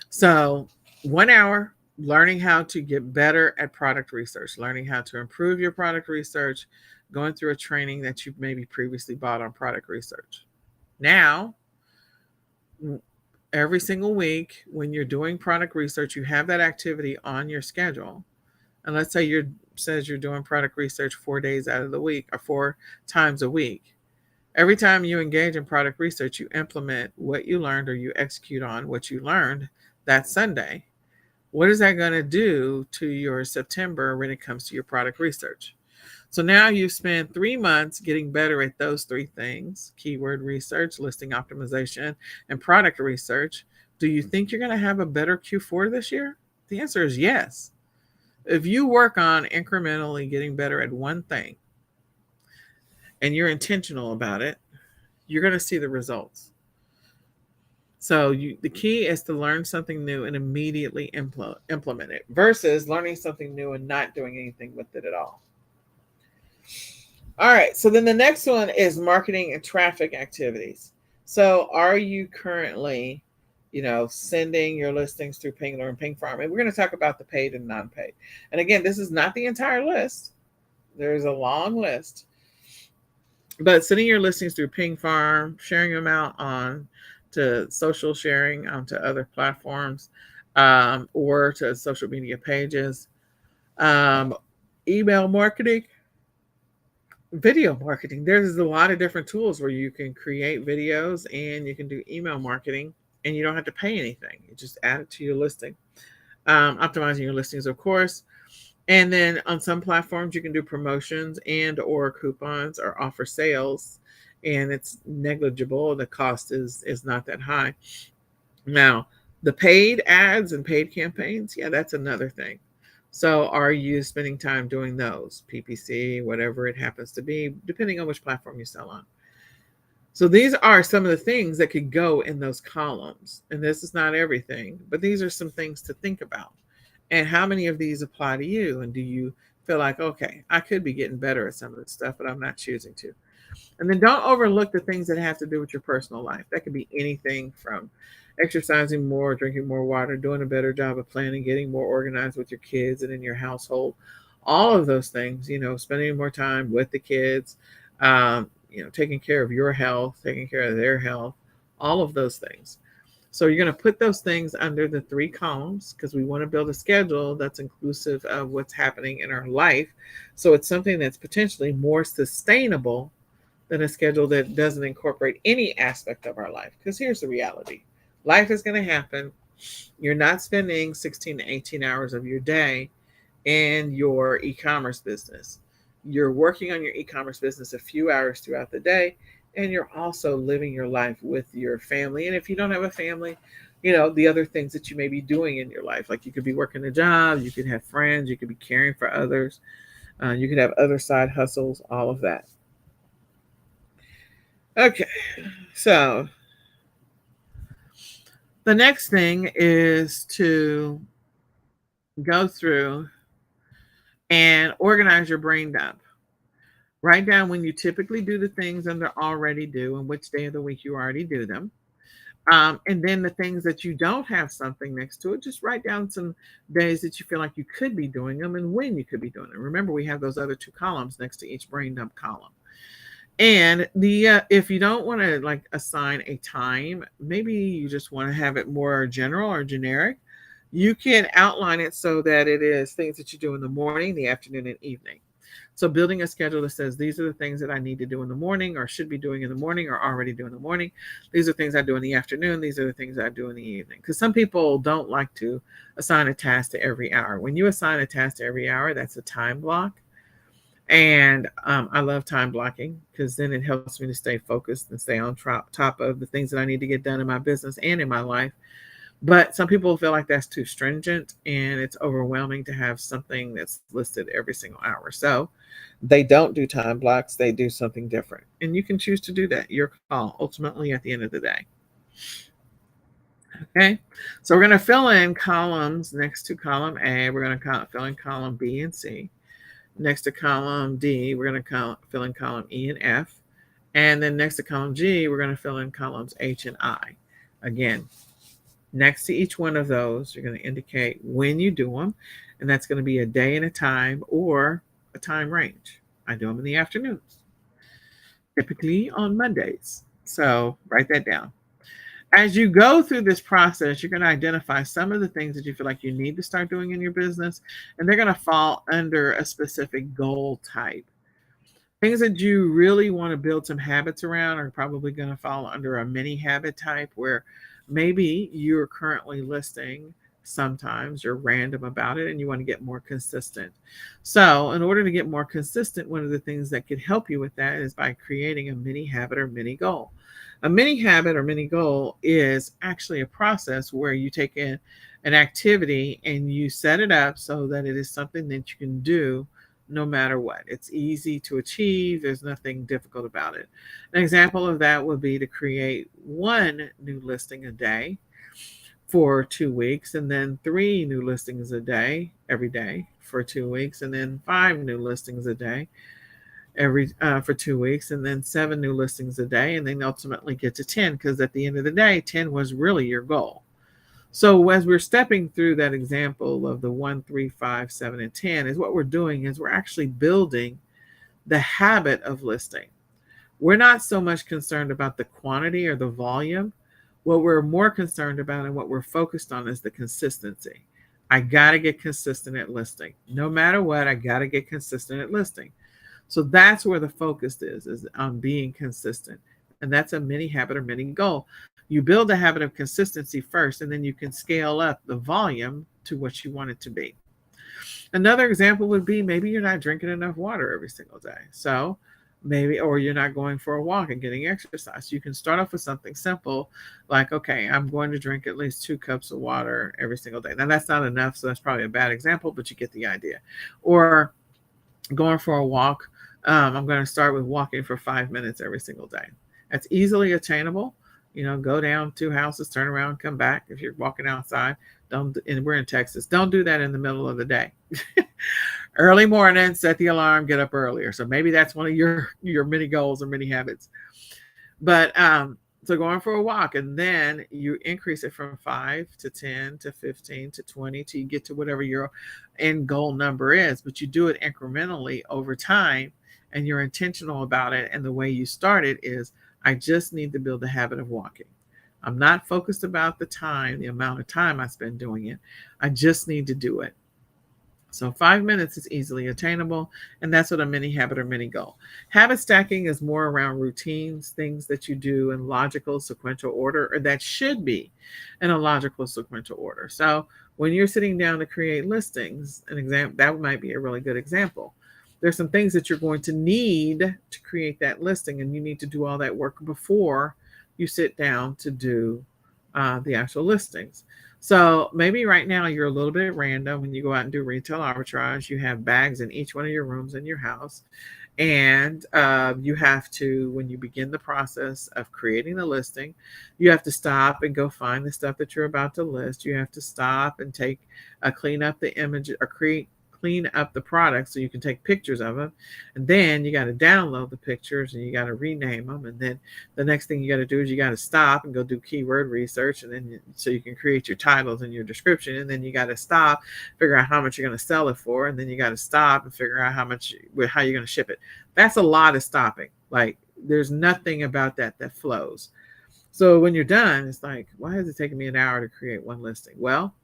So, 1 hour learning how to get better at product research, learning how to improve your product research, going through a training that you've maybe previously bought on product research. Now, every single week when you're doing product research, you have that activity on your schedule. And let's say you're doing product research 4 days out of the week or 4 times a week. Every time you engage in product research, you implement what you learned or you execute on what you learned that Sunday. What is that going to do to your September when it comes to your product research? So now you've spent 3 months getting better at those three things: keyword research, listing optimization, and product research. Do you think you're going to have a better Q4 this year? The answer is yes. If you work on incrementally getting better at one thing and you're intentional about it, you're going to see the results. So the key is to learn something new and immediately implement it versus learning something new and not doing anything with it at all. All right. So then the next one is marketing and traffic activities. So are you currently, sending your listings through Pingler and Ping Farm. And we're going to talk about the paid and non-paid. And again, this is not the entire list. There's a long list. But sending your listings through Ping Farm, sharing them out on to social sharing onto other platforms, or to social media pages, um, email marketing, video marketing. There's a lot of different tools where you can create videos and you can do email marketing, and you don't have to pay anything. You just add it to your listing. Optimizing your listings, of course. And then on some platforms, you can do promotions and or coupons or offer sales, and it's negligible. The cost is not that high. Now, the paid ads and paid campaigns, yeah, that's another thing. So, are you spending time doing those? PPC, whatever it happens to be, depending on which platform you sell on. So, these are some of the things that could go in those columns. And this is not everything, but these are some things to think about. And how many of these apply to you? And do you feel like, okay, I could be getting better at some of this stuff, but I'm not choosing to? And then don't overlook the things that have to do with your personal life. That could be anything from exercising more, drinking more water, doing a better job of planning, getting more organized with your kids and in your household. All of those things, spending more time with the kids, taking care of your health, taking care of their health, all of those things. So you're going to put those things under the 3 columns because we want to build a schedule that's inclusive of what's happening in our life. So it's something that's potentially more sustainable than a schedule that doesn't incorporate any aspect of our life. Because here's the reality. Life is going to happen. You're not spending 16 to 18 hours of your day in your e-commerce business. You're working on your e-commerce business a few hours throughout the day, and you're also living your life with your family. And if you don't have a family, the other things that you may be doing in your life, like you could be working a job, you could have friends, you could be caring for others, you could have other side hustles, all of that. Okay, so the next thing is to go through and organize your brain dump. Write down when you typically do the things under already do and which day of the week you already do them. And then the things that you don't have something next to it, just write down some days that you feel like you could be doing them and when you could be doing them. Remember, we have those other 2 columns next to each brain dump column. And the if you don't want to like assign a time, maybe you just want to have it more general or generic. You can outline it so that it is things that you do in the morning, the afternoon, and evening. So building a schedule that says these are the things that I need to do in the morning or should be doing in the morning or already do in the morning. These are things I do in the afternoon. These are the things I do in the evening. Because some people don't like to assign a task to every hour. When you assign a task to every hour, that's a time block. And I love time blocking because then it helps me to stay focused and stay on top of the things that I need to get done in my business and in my life. But some people feel like that's too stringent and it's overwhelming to have something that's listed every single hour. So they don't do time blocks, they do something different. And you can choose to do that. Your call, ultimately, at the end of the day. Okay, so we're going to fill in columns next to column A. We're going to fill in column B and C. Next to column D, we're going to fill in column E and F. And then next to column G, we're going to fill in columns H and I. Again, next to each one of those, you're going to indicate when you do them. And that's going to be a day and a time or a time range. I do them in the afternoons, typically on Mondays. So write that down. As you go through this process, you're going to identify some of the things that you feel like you need to start doing in your business, and they're going to fall under a specific goal type. Things that you really want to build some habits around are probably going to fall under a mini habit type where maybe you're currently listing, sometimes you're random about it and you want to get more consistent. So, in order to get more consistent, one of the things that could help you with that is by creating a mini habit or mini goal. A mini habit or mini goal is actually a process where you take in an activity and you set it up so that it is something that you can do no matter what. It's easy to achieve. There's nothing difficult about it. An example of that would be to create 1 new listing a day for 2 weeks, and then 3 new listings a day every day for 2 weeks, and then 5 new listings a day for 2 weeks, and then 7 new listings a day, and then ultimately get to 10, because at the end of the day, 10 was really your goal. So as we're stepping through that example of the 1, 3, 5, 7, and 10, is what we're doing is we're actually building the habit of listing. We're not so much concerned about the quantity or the volume. What we're more concerned about and what we're focused on is the consistency. I got to get consistent at listing. No matter what, I got to get consistent at listing. So that's where the focus is on being consistent. And that's a mini habit or mini goal. You build a habit of consistency first, and then you can scale up the volume to what you want it to be. Another example would be maybe you're not drinking enough water every single day. So maybe, or you're not going for a walk and getting exercise. You can start off with something simple like, okay, I'm going to drink at least 2 cups of water every single day. Now, that's not enough. So that's probably a bad example, but you get the idea. Or going for a walk. I'm going to start with walking for 5 minutes every single day. That's easily attainable. Go down 2 houses, turn around, come back. If you're walking outside, don't. And we're in Texas. Don't do that in the middle of the day. Early morning, set the alarm, get up earlier. So maybe that's one of your mini goals or mini habits. But so going for a walk, and then you increase it from 5 to 10 to 15 to 20 till you get to whatever your end goal number is. But you do it incrementally over time, and you're intentional about it. And the way you start it is, I just need to build a habit of walking. I'm not focused about the time, the amount of time I spend doing it. I just need to do it. So 5 minutes is easily attainable, and that's what a mini habit or mini goal. Habit stacking is more around routines, things that you do in logical sequential order, or that should be in a logical sequential order. So when you're sitting down to create listings, an example that might be a really good example. There's some things that you're going to need to create that listing, and you need to do all that work before you sit down to do the actual listings. So maybe right now you're a little bit random when you go out and do retail arbitrage. You have bags in each one of your rooms in your house. And you have to, when you begin the process of creating the listing, you have to stop and go find the stuff that you're about to list. You have to stop and clean up the image or clean up the product so you can take pictures of them. And then you got to download the pictures and you got to rename them. And then the next thing you got to do is you got to stop and go do keyword research. And then so you can create your titles and your description. And then you got to stop, figure out how much you're going to sell it for. And then you got to stop and figure out how you're going to ship it. That's a lot of stopping. Like there's nothing about that flows. So when you're done, it's like, why is it taking me an hour to create one listing? Well,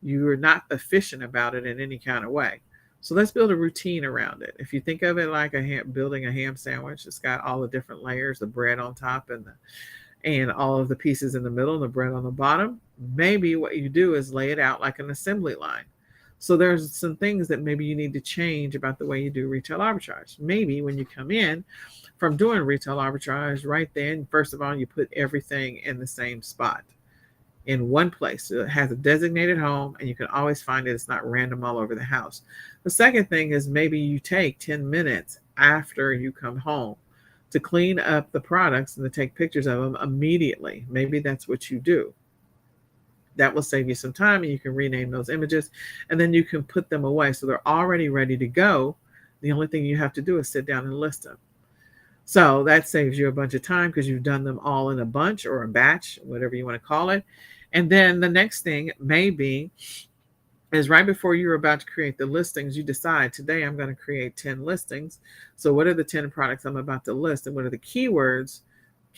you're not efficient about it in any kind of way. So let's build a routine around it. If you think of it like building a ham sandwich, it's got all the different layers, the bread on top and all of the pieces in the middle and the bread on the bottom. Maybe what you do is lay it out like an assembly line. So there's some things that maybe you need to change about the way you do retail arbitrage. Maybe when you come in from doing retail arbitrage, right then, first of all, you put everything in the same spot in one place. So it has a designated home and you can always find it. It's not random all over the house. The second thing is maybe you take 10 minutes after you come home to clean up the products and to take pictures of them immediately. Maybe that's what you do. That will save you some time and you can rename those images and then you can put them away. So they're already ready to go. The only thing you have to do is sit down and list them. So that saves you a bunch of time because you've done them all in a bunch or a batch, whatever you want to call it. And then the next thing maybe is right before you're about to create the listings, you decide today I'm going to create 10 listings. So what are the 10 products I'm about to list and what are the keyword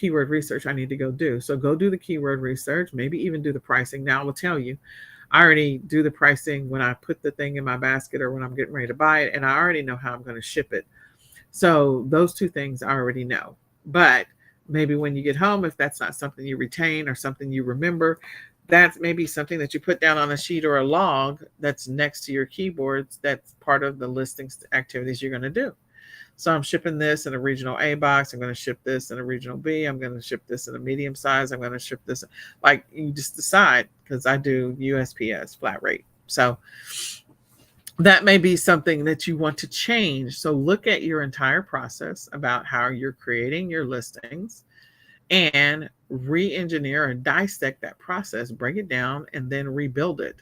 research I need to go do? So go do the keyword research, maybe even do the pricing. Now I will tell you, I already do the pricing when I put the thing in my basket or when I'm getting ready to buy it, and I already know how I'm going to ship it. So those two things I already know. But maybe when you get home, if that's not something you retain or something you remember, that's maybe something that you put down on a sheet or a log that's next to your keyboards. That's part of the listings activities you're going to do. So I'm shipping this in a regional A box. I'm going to ship this in a regional B. I'm going to ship this in a medium size. I'm going to ship this. Like you just decide, because I do USPS flat rate. So that may be something that you want to change. So look at your entire process about how you're creating your listings and re-engineer or dissect that process, break it down, and then rebuild it.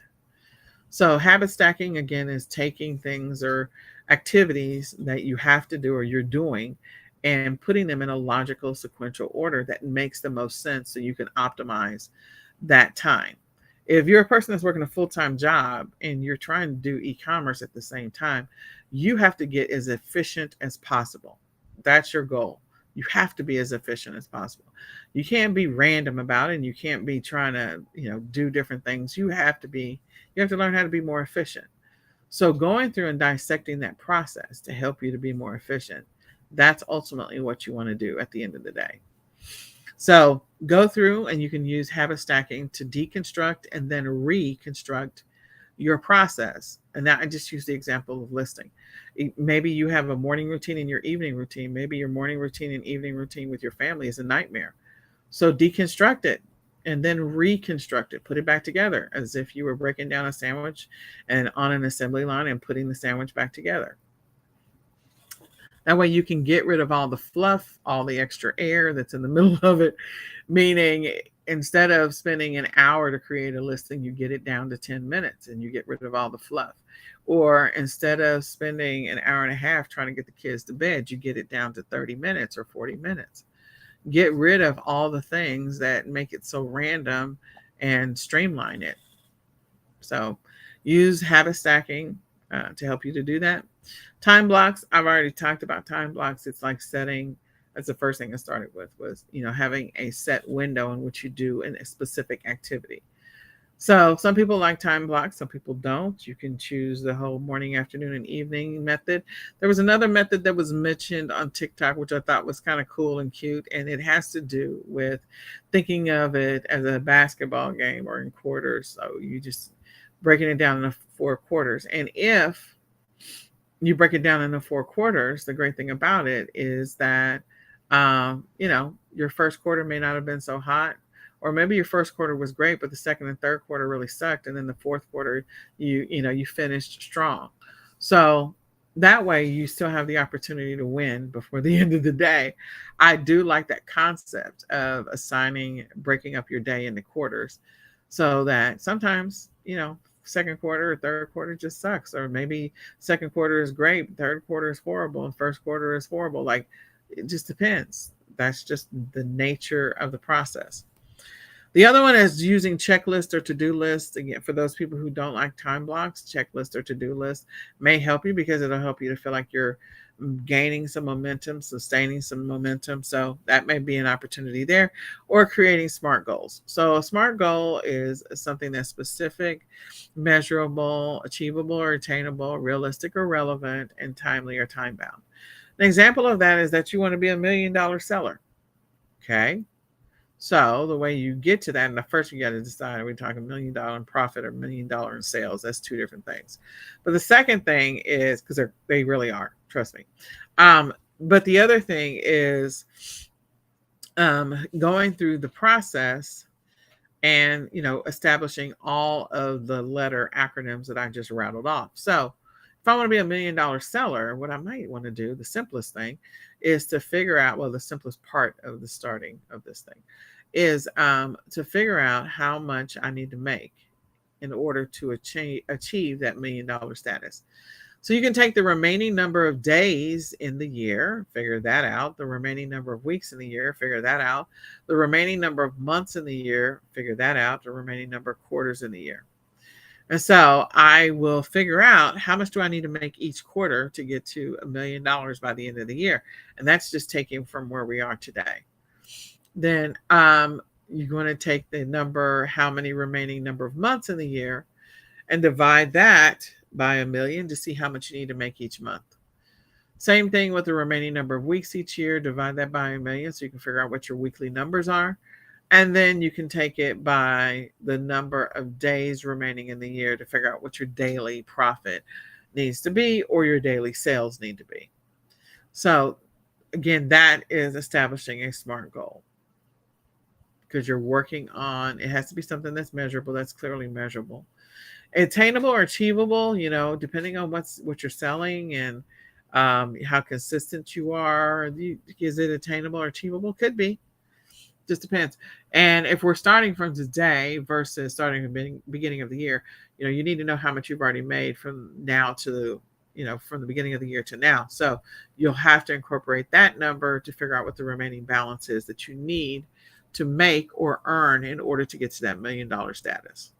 So habit stacking, again, is taking things or activities that you have to do or you're doing and putting them in a logical sequential order that makes the most sense so you can optimize that time. If you're a person that's working a full-time job and you're trying to do e-commerce at the same time, you have to get as efficient as possible. That's your goal. You have to be as efficient as possible. You can't be random about it, and you can't be trying to, do different things. You have to learn how to be more efficient. So going through and dissecting that process to help you to be more efficient, that's ultimately what you want to do at the end of the day. So go through and you can use habit stacking to deconstruct and then reconstruct your process. And now I just use the example of listing. Maybe you have a morning routine and your evening routine. Maybe your morning routine and evening routine with your family is a nightmare. So deconstruct it and then reconstruct it. Put it back together as if you were breaking down a sandwich and on an assembly line and putting the sandwich back together. That way you can get rid of all the fluff, all the extra air that's in the middle of it, meaning instead of spending an hour to create a listing, you get it down to 10 minutes and you get rid of all the fluff. Or instead of spending an hour and a half trying to get the kids to bed, you get it down to 30 minutes or 40 minutes. Get rid of all the things that make it so random and streamline it. So use habit stacking to help you to do that. Time blocks, I've already talked about time blocks. It's like setting, that's the first thing I started with was, having a set window in which you do a specific activity. So some people like time blocks, some people don't. You can choose the whole morning, afternoon, and evening method. There was another method that was mentioned on TikTok, which I thought was kind of cool and cute, and it has to do with thinking of it as a basketball game or in quarters. So you just breaking it down into 4 quarters. And if you break it down into 4 quarters, the great thing about it is that, your first quarter may not have been so hot, or maybe your first quarter was great, but the second and third quarter really sucked, and then the fourth quarter, you finished strong. So that way, you still have the opportunity to win before the end of the day. I do like that concept of breaking up your day into quarters, so that sometimes, second quarter or third quarter just sucks, or maybe second quarter is great, third quarter is horrible, and first quarter is horrible. Like, it just depends. That's just the nature of the process. The other one is using checklist or to-do lists. Again, for those people who don't like time blocks, checklist or to-do list may help you because it'll help you to feel like you're gaining some momentum, sustaining some momentum. So that may be an opportunity there, or creating SMART goals. So a SMART goal is something that's specific, measurable, achievable or attainable, realistic or relevant, and timely or time bound. An example of that is that you want to be $1 million seller. Okay. So the way you get to that, and the first you got to decide, are we talking $1 million in profit or $1 million in sales? That's two different things. But the second thing is, because they really are, trust me. But the other thing is going through the process and, establishing all of the letter acronyms that I just rattled off. So if I want to be $1 million seller, what I might want to do, the simplest thing, is to figure out, well, the simplest part of the starting of this thing is to figure out how much I need to make in order to achieve that $1 million status. So you can take the remaining number of days in the year, figure that out, the remaining number of weeks in the year, figure that out, the remaining number of months in the year, figure that out, the remaining number of quarters in the year. And so I will figure out how much do I need to make each quarter to get to $1 million by the end of the year. And that's just taking from where we are today. Then you're going to take the number, how many remaining number of months in the year, and divide that by 1,000,000 to see how much you need to make each month. Same thing with the remaining number of weeks each year, divide that by 1,000,000 so you can figure out what your weekly numbers are. And then you can take it by the number of days remaining in the year to figure out what your daily profit needs to be or your daily sales need to be. So again, that is establishing a SMART goal, because you're working on, it has to be something that's measurable, that's clearly measurable. Attainable or achievable, depending on what you're selling and how consistent you are. Is it attainable or achievable? Could be. Just depends. And if we're starting from today versus starting at the beginning of the year, you need to know how much you've already made from now to from the beginning of the year to now. So you'll have to incorporate that number to figure out what the remaining balance is that you need to make or earn in order to get to that $1 million status.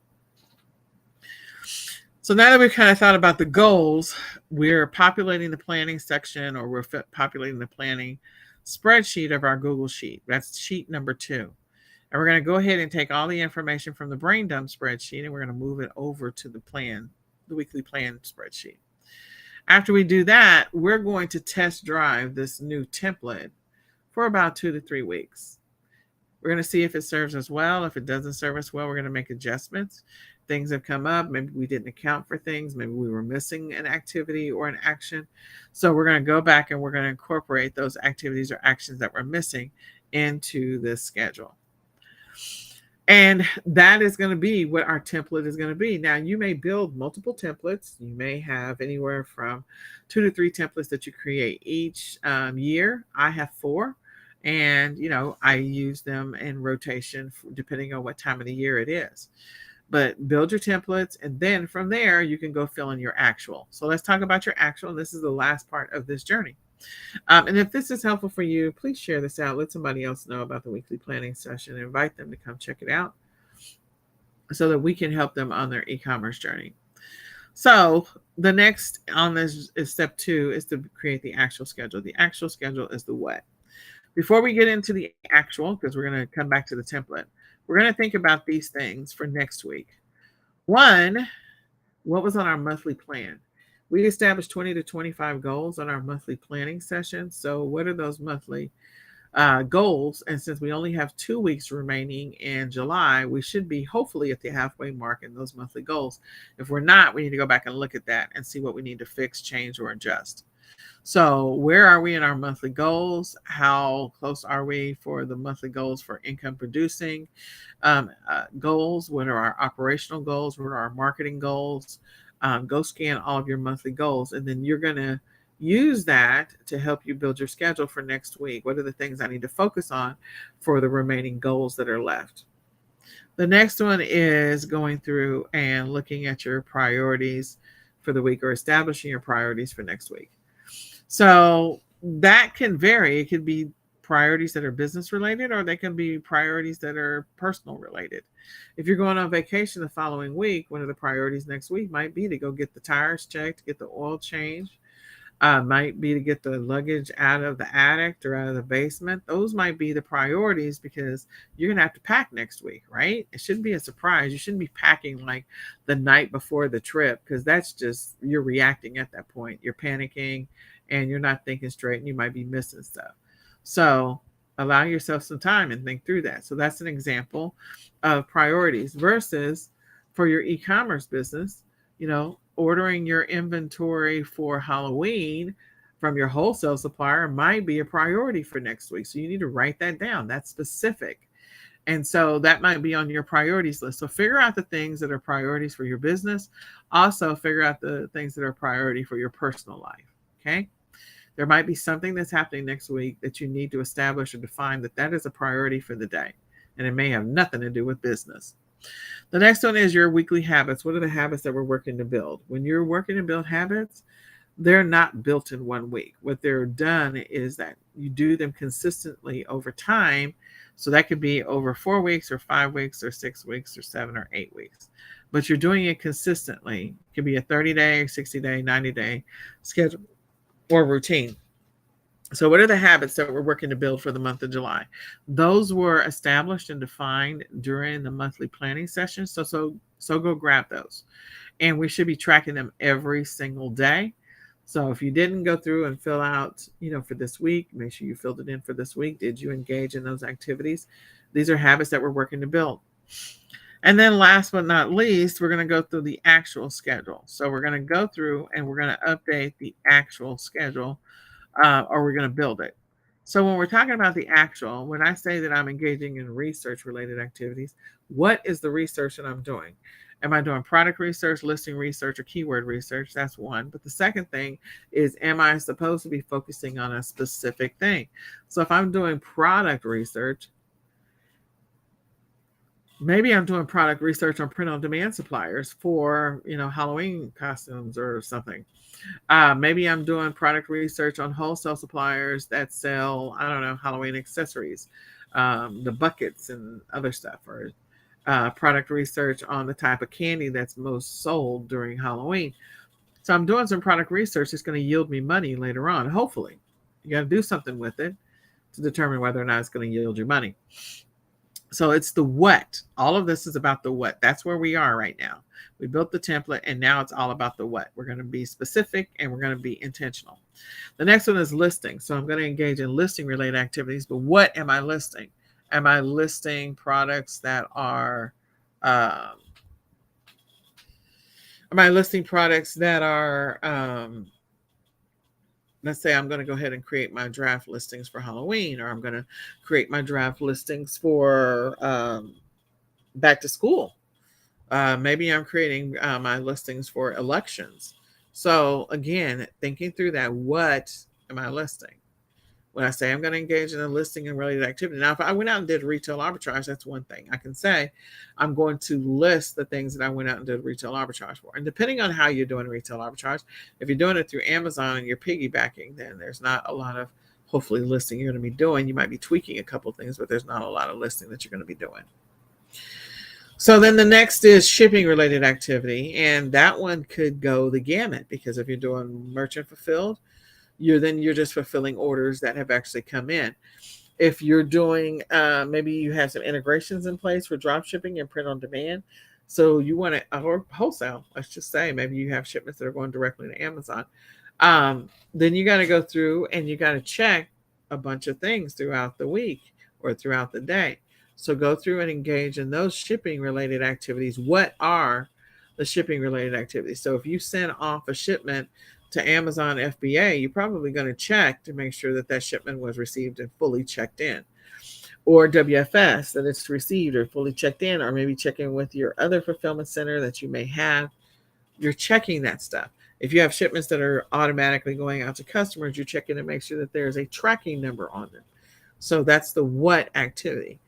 So now that we've kind of thought about the goals, we're populating the planning section, or we're populating the planning spreadsheet of our Google Sheet. That's sheet number 2. And we're going to go ahead and take all the information from the brain dump spreadsheet and we're going to move it over to the weekly plan spreadsheet. After we do that, we're going to test drive this new template for about 2 to 3 weeks. We're going to see if it serves us well. If it doesn't serve us well, we're going to make adjustments. Things have come up. Maybe we didn't account for things. Maybe we were missing an activity or an action. So we're going to go back and we're going to incorporate those activities or actions that we're missing into this schedule. And that is going to be what our template is going to be. Now, you may build multiple templates. You may have anywhere from 2 to 3 templates that you create each year. I have 4. And, I use them in rotation depending on what time of the year it is. But build your templates, and then from there, you can go fill in your actual. So let's talk about your actual. This is the last part of this journey. And if this is helpful for you, please share this out. Let somebody else know about the weekly planning session. Invite them to come check it out so that we can help them on their e-commerce journey. So the next on this is step 2 is to create the actual schedule. The actual schedule is the what. Before we get into the actual, because we're going to come back to the template, we're going to think about these things for next week. 1, what was on our monthly plan? We established 20 to 25 goals on our monthly planning session. So what are those monthly goals? And since we only have 2 weeks remaining in July, we should be hopefully at the halfway mark in those monthly goals. If we're not, we need to go back and look at that and see what we need to fix, change, or adjust. So where are we in our monthly goals? How close are we for the monthly goals for income producing goals? What are our operational goals? What are our marketing goals? Go scan all of your monthly goals, and then you're going to use that to help you build your schedule for next week. What are the things I need to focus on for the remaining goals that are left? The next one is going through and looking at your priorities for the week, or establishing your priorities for next week. So that can vary. It could be priorities that are business related, or they can be priorities that are personal related. If you're going on vacation the following week, one of the priorities next week might be to go get the tires checked, get the oil changed, might be to get the luggage out of the attic or out of the basement. Those might be the priorities because you're going to have to pack next week, right? It shouldn't be a surprise. You shouldn't be packing like the night before the trip, because that's just, you're reacting at that point. You're panicking and you're not thinking straight, and you might be missing stuff. So allow yourself some time and think through that. So that's an example of priorities versus for your e-commerce business, ordering your inventory for Halloween from your wholesale supplier might be a priority for next week. So you need to write that down. That's specific. And so that might be on your priorities list. So figure out the things that are priorities for your business. Also figure out the things that are priority for your personal life. Okay. There might be something that's happening next week that you need to establish or define that is a priority for the day. And it may have nothing to do with business. The next one is your weekly habits. What are the habits that we're working to build? When you're working to build habits, they're not built in 1 week. What they're done is that you do them consistently over time. So that could be over 4 weeks or 5 weeks or 6 weeks or 7 or 8 weeks. But you're doing it consistently. It could be a 30-day, 60-day, 90-day schedule or routine. So what are the habits that we're working to build for the month of July? Those were established and defined during the monthly planning session. So go grab those. And we should be tracking them every single day. So if you didn't go through and fill out, for this week, make sure you filled it in for this week. Did you engage in those activities? These are habits that we're working to build. And then last but not least, we're going to go through the actual schedule. So we're going to go through and we're going to update the actual schedule, or we're going to build it. So when we're talking about the actual, when I say that I'm engaging in research related activities, what is the research that I'm doing? Am I doing product research, listing research, or keyword research? That's one. But the second thing is, am I supposed to be focusing on a specific thing? So if I'm doing product research, maybe I'm doing product research on print on demand suppliers for, Halloween costumes or something. Maybe I'm doing product research on wholesale suppliers that sell, I don't know, Halloween accessories, the buckets and other stuff. Or product research on the type of candy that's most sold during Halloween. So I'm doing some product research that's going to yield me money later on, hopefully. You got to do something with it to determine whether or not it's going to yield you money. So it's the what. All of this is about the what. That's where we are right now. We built the template and now it's all about the what. We're going to be specific and we're going to be intentional. The next one is listing. So I'm going to engage in listing related activities, but what am I listing? Am I listing products that are um, am I listing products that are let's say I'm going to go ahead and create my draft listings for Halloween, or I'm going to create my draft listings for back to school. Maybe I'm creating my listings for elections. So again, thinking through that, what am I listing? When I say I'm going to engage in a listing and related activity. Now, if I went out and did retail arbitrage, that's one thing. I can say I'm going to list the things that I went out and did retail arbitrage for. And depending on how you're doing retail arbitrage, if you're doing it through Amazon and you're piggybacking, then there's not a lot of hopefully listing you're going to be doing. You might be tweaking a couple of things, but there's not a lot of listing that you're going to be doing. So then the next is shipping related activity. And that one could go the gamut because if you're doing merchant fulfilled, you're just fulfilling orders that have actually come in. If you're doing maybe you have some integrations in place for drop shipping and print on demand, so you want to or wholesale, let's just say maybe you have shipments that are going directly to Amazon, then you got to go through and you got to check a bunch of things throughout the week or throughout the day. So go through and engage in those shipping related activities. What are the shipping related activities? So if you send off a shipment to Amazon FBA, you're probably going to check to make sure that that shipment was received and fully checked in. Or WFS, that it's received or fully checked in, or maybe checking with your other fulfillment center that you may have. You're checking that stuff. If you have shipments that are automatically going out to customers, you're checking to make sure that there's a tracking number on them. So that's the what activity.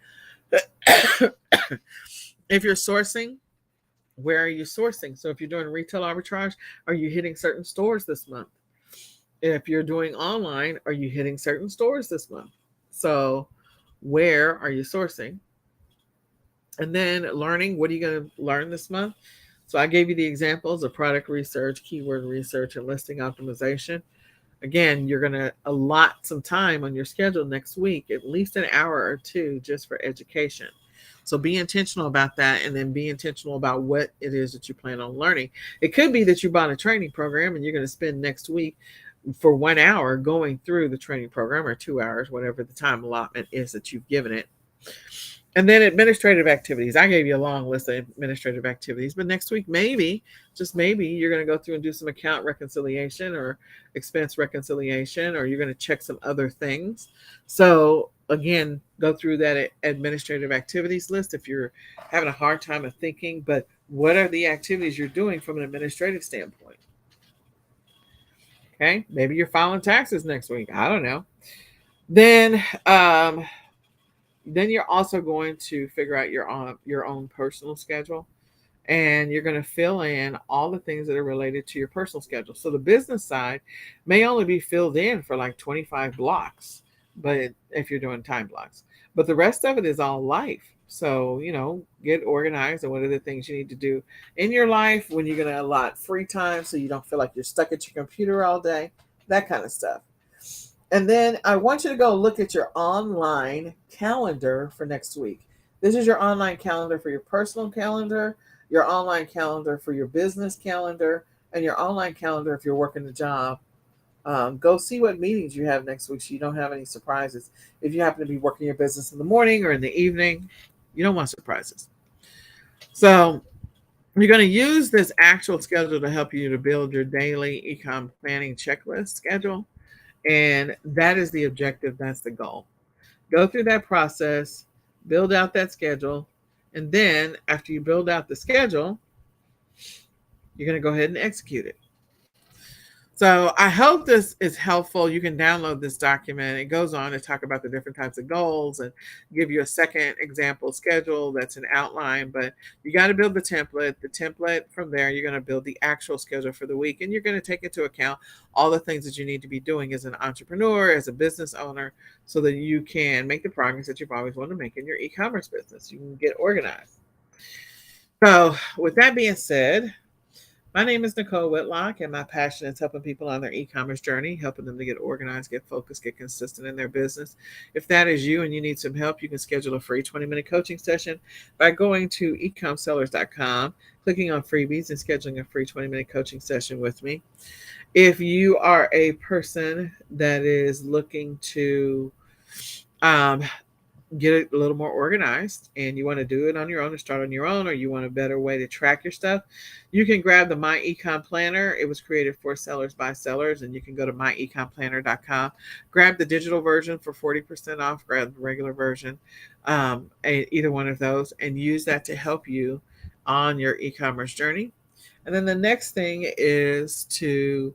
If you're sourcing, where are you sourcing? So if you're doing retail arbitrage, are you hitting certain stores this month? If you're doing online, are you hitting certain stores this month? So where are you sourcing? And then learning, what are you going to learn this month? So I gave you the examples of product research, keyword research, and listing optimization. Again, you're going to allot some time on your schedule next week, at least an hour or two just for education. So be intentional about that and then be intentional about what it is that you plan on learning. It could be that you bought a training program and you're going to spend next week for 1 hour going through the training program or 2 hours, whatever the time allotment is that you've given it. And then administrative activities. I gave you a long list of administrative activities, but next week, maybe, just maybe, you're going to go through and do some account reconciliation or expense reconciliation, or you're going to check some other things. So, again, go through that administrative activities list if you're having a hard time of thinking, but what are the activities you're doing from an administrative standpoint? Okay, maybe you're filing taxes next week. I don't know. Then, then you're also going to figure out your own personal schedule, and you're going to fill in all the things that are related to your personal schedule. So the business side may only be filled in for like 25 blocks, but if you're doing time blocks, but the rest of it is all life. So, get organized and what are the things you need to do in your life, when you're going to allot free time so you don't feel like you're stuck at your computer all day, that kind of stuff. And then I want you to go look at your online calendar for next week. This is your online calendar for your personal calendar, your online calendar for your business calendar, and your online calendar if you're working a job. Go see what meetings you have next week so you don't have any surprises. If you happen to be working your business in the morning or in the evening, you don't want surprises. So you're going to use this actual schedule to help you to build your daily econ planning checklist schedule. And that is the objective. That's the goal. Go through that process, build out that schedule. And then after you build out the schedule, you're going to go ahead and execute it. So I hope this is helpful. You can download this document. It goes on to talk about the different types of goals and give you a second example schedule that's an outline. But you got to build the template. The template from there, you're going to build the actual schedule for the week. And you're going to take into account all the things that you need to be doing as an entrepreneur, as a business owner, so that you can make the progress that you've always wanted to make in your e-commerce business. You can get organized. So, with that being said, my name is Nicole Whitlock, and my passion is helping people on their e commerce journey, helping them to get organized, get focused, get consistent in their business. If that is you and you need some help, you can schedule a free 20-minute coaching session by going to ecomsellers.com, clicking on freebies, and scheduling a free 20-minute coaching session with me. If you are a person that is looking to um, get a little more organized and you want to do it on your own or start on your own, or you want a better way to track your stuff, you can grab the My Econ Planner. It was created for sellers by sellers, and you can go to myeconplanner.com, grab the digital version for 40% off, grab the regular version, either one of those, and use that to help you on your e-commerce journey. And then the next thing is to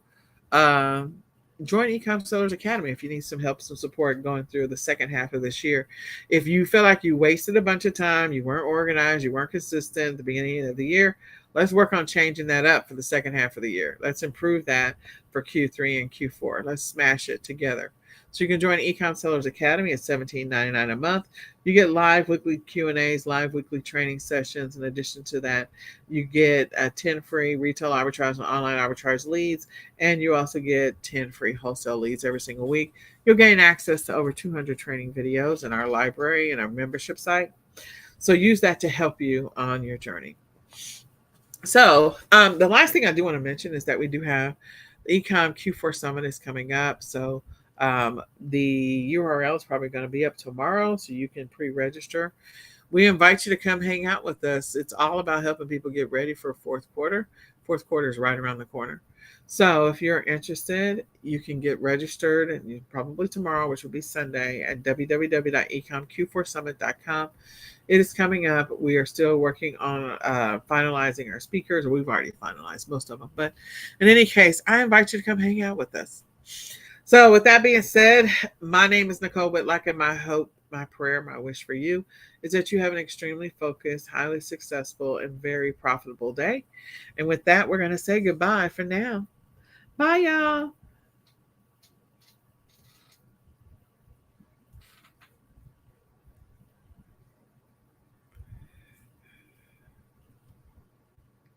um, join Ecom Sellers Academy if you need some help, some support going through the second half of this year. If you feel like you wasted a bunch of time, you weren't organized, you weren't consistent at the beginning of the year, let's work on changing that up for the second half of the year. Let's improve that for Q3 and Q4. Let's smash it together. So you can join Ecom Sellers Academy at $17.99 a month. You get live weekly Q&As, live weekly training sessions. In addition to that, you get 10 free retail arbitrage and online arbitrage leads, and you also get 10 free wholesale leads every single week. You'll gain access to over 200 training videos in our library and our membership site. So use that to help you on your journey. So the last thing I do want to mention is that we do have the Ecom Q4 Summit is coming up. So the URL is probably going to be up tomorrow, so you can pre-register. We invite you to come hang out with us. It's all about helping people get ready for fourth quarter. Fourth quarter is right around the corner. So if you're interested, you can get registered, and probably tomorrow, which will be Sunday, at www.ecomq4summit.com. It is coming up. We are still working on finalizing our speakers, or we've already finalized most of them. But in any case, I invite you to come hang out with us. So, with that being said, my name is Nicole Whitlock, and my hope, my prayer, my wish for you is that you have an extremely focused, highly successful, and very profitable day. And with that, we're going to say goodbye for now. Bye, y'all.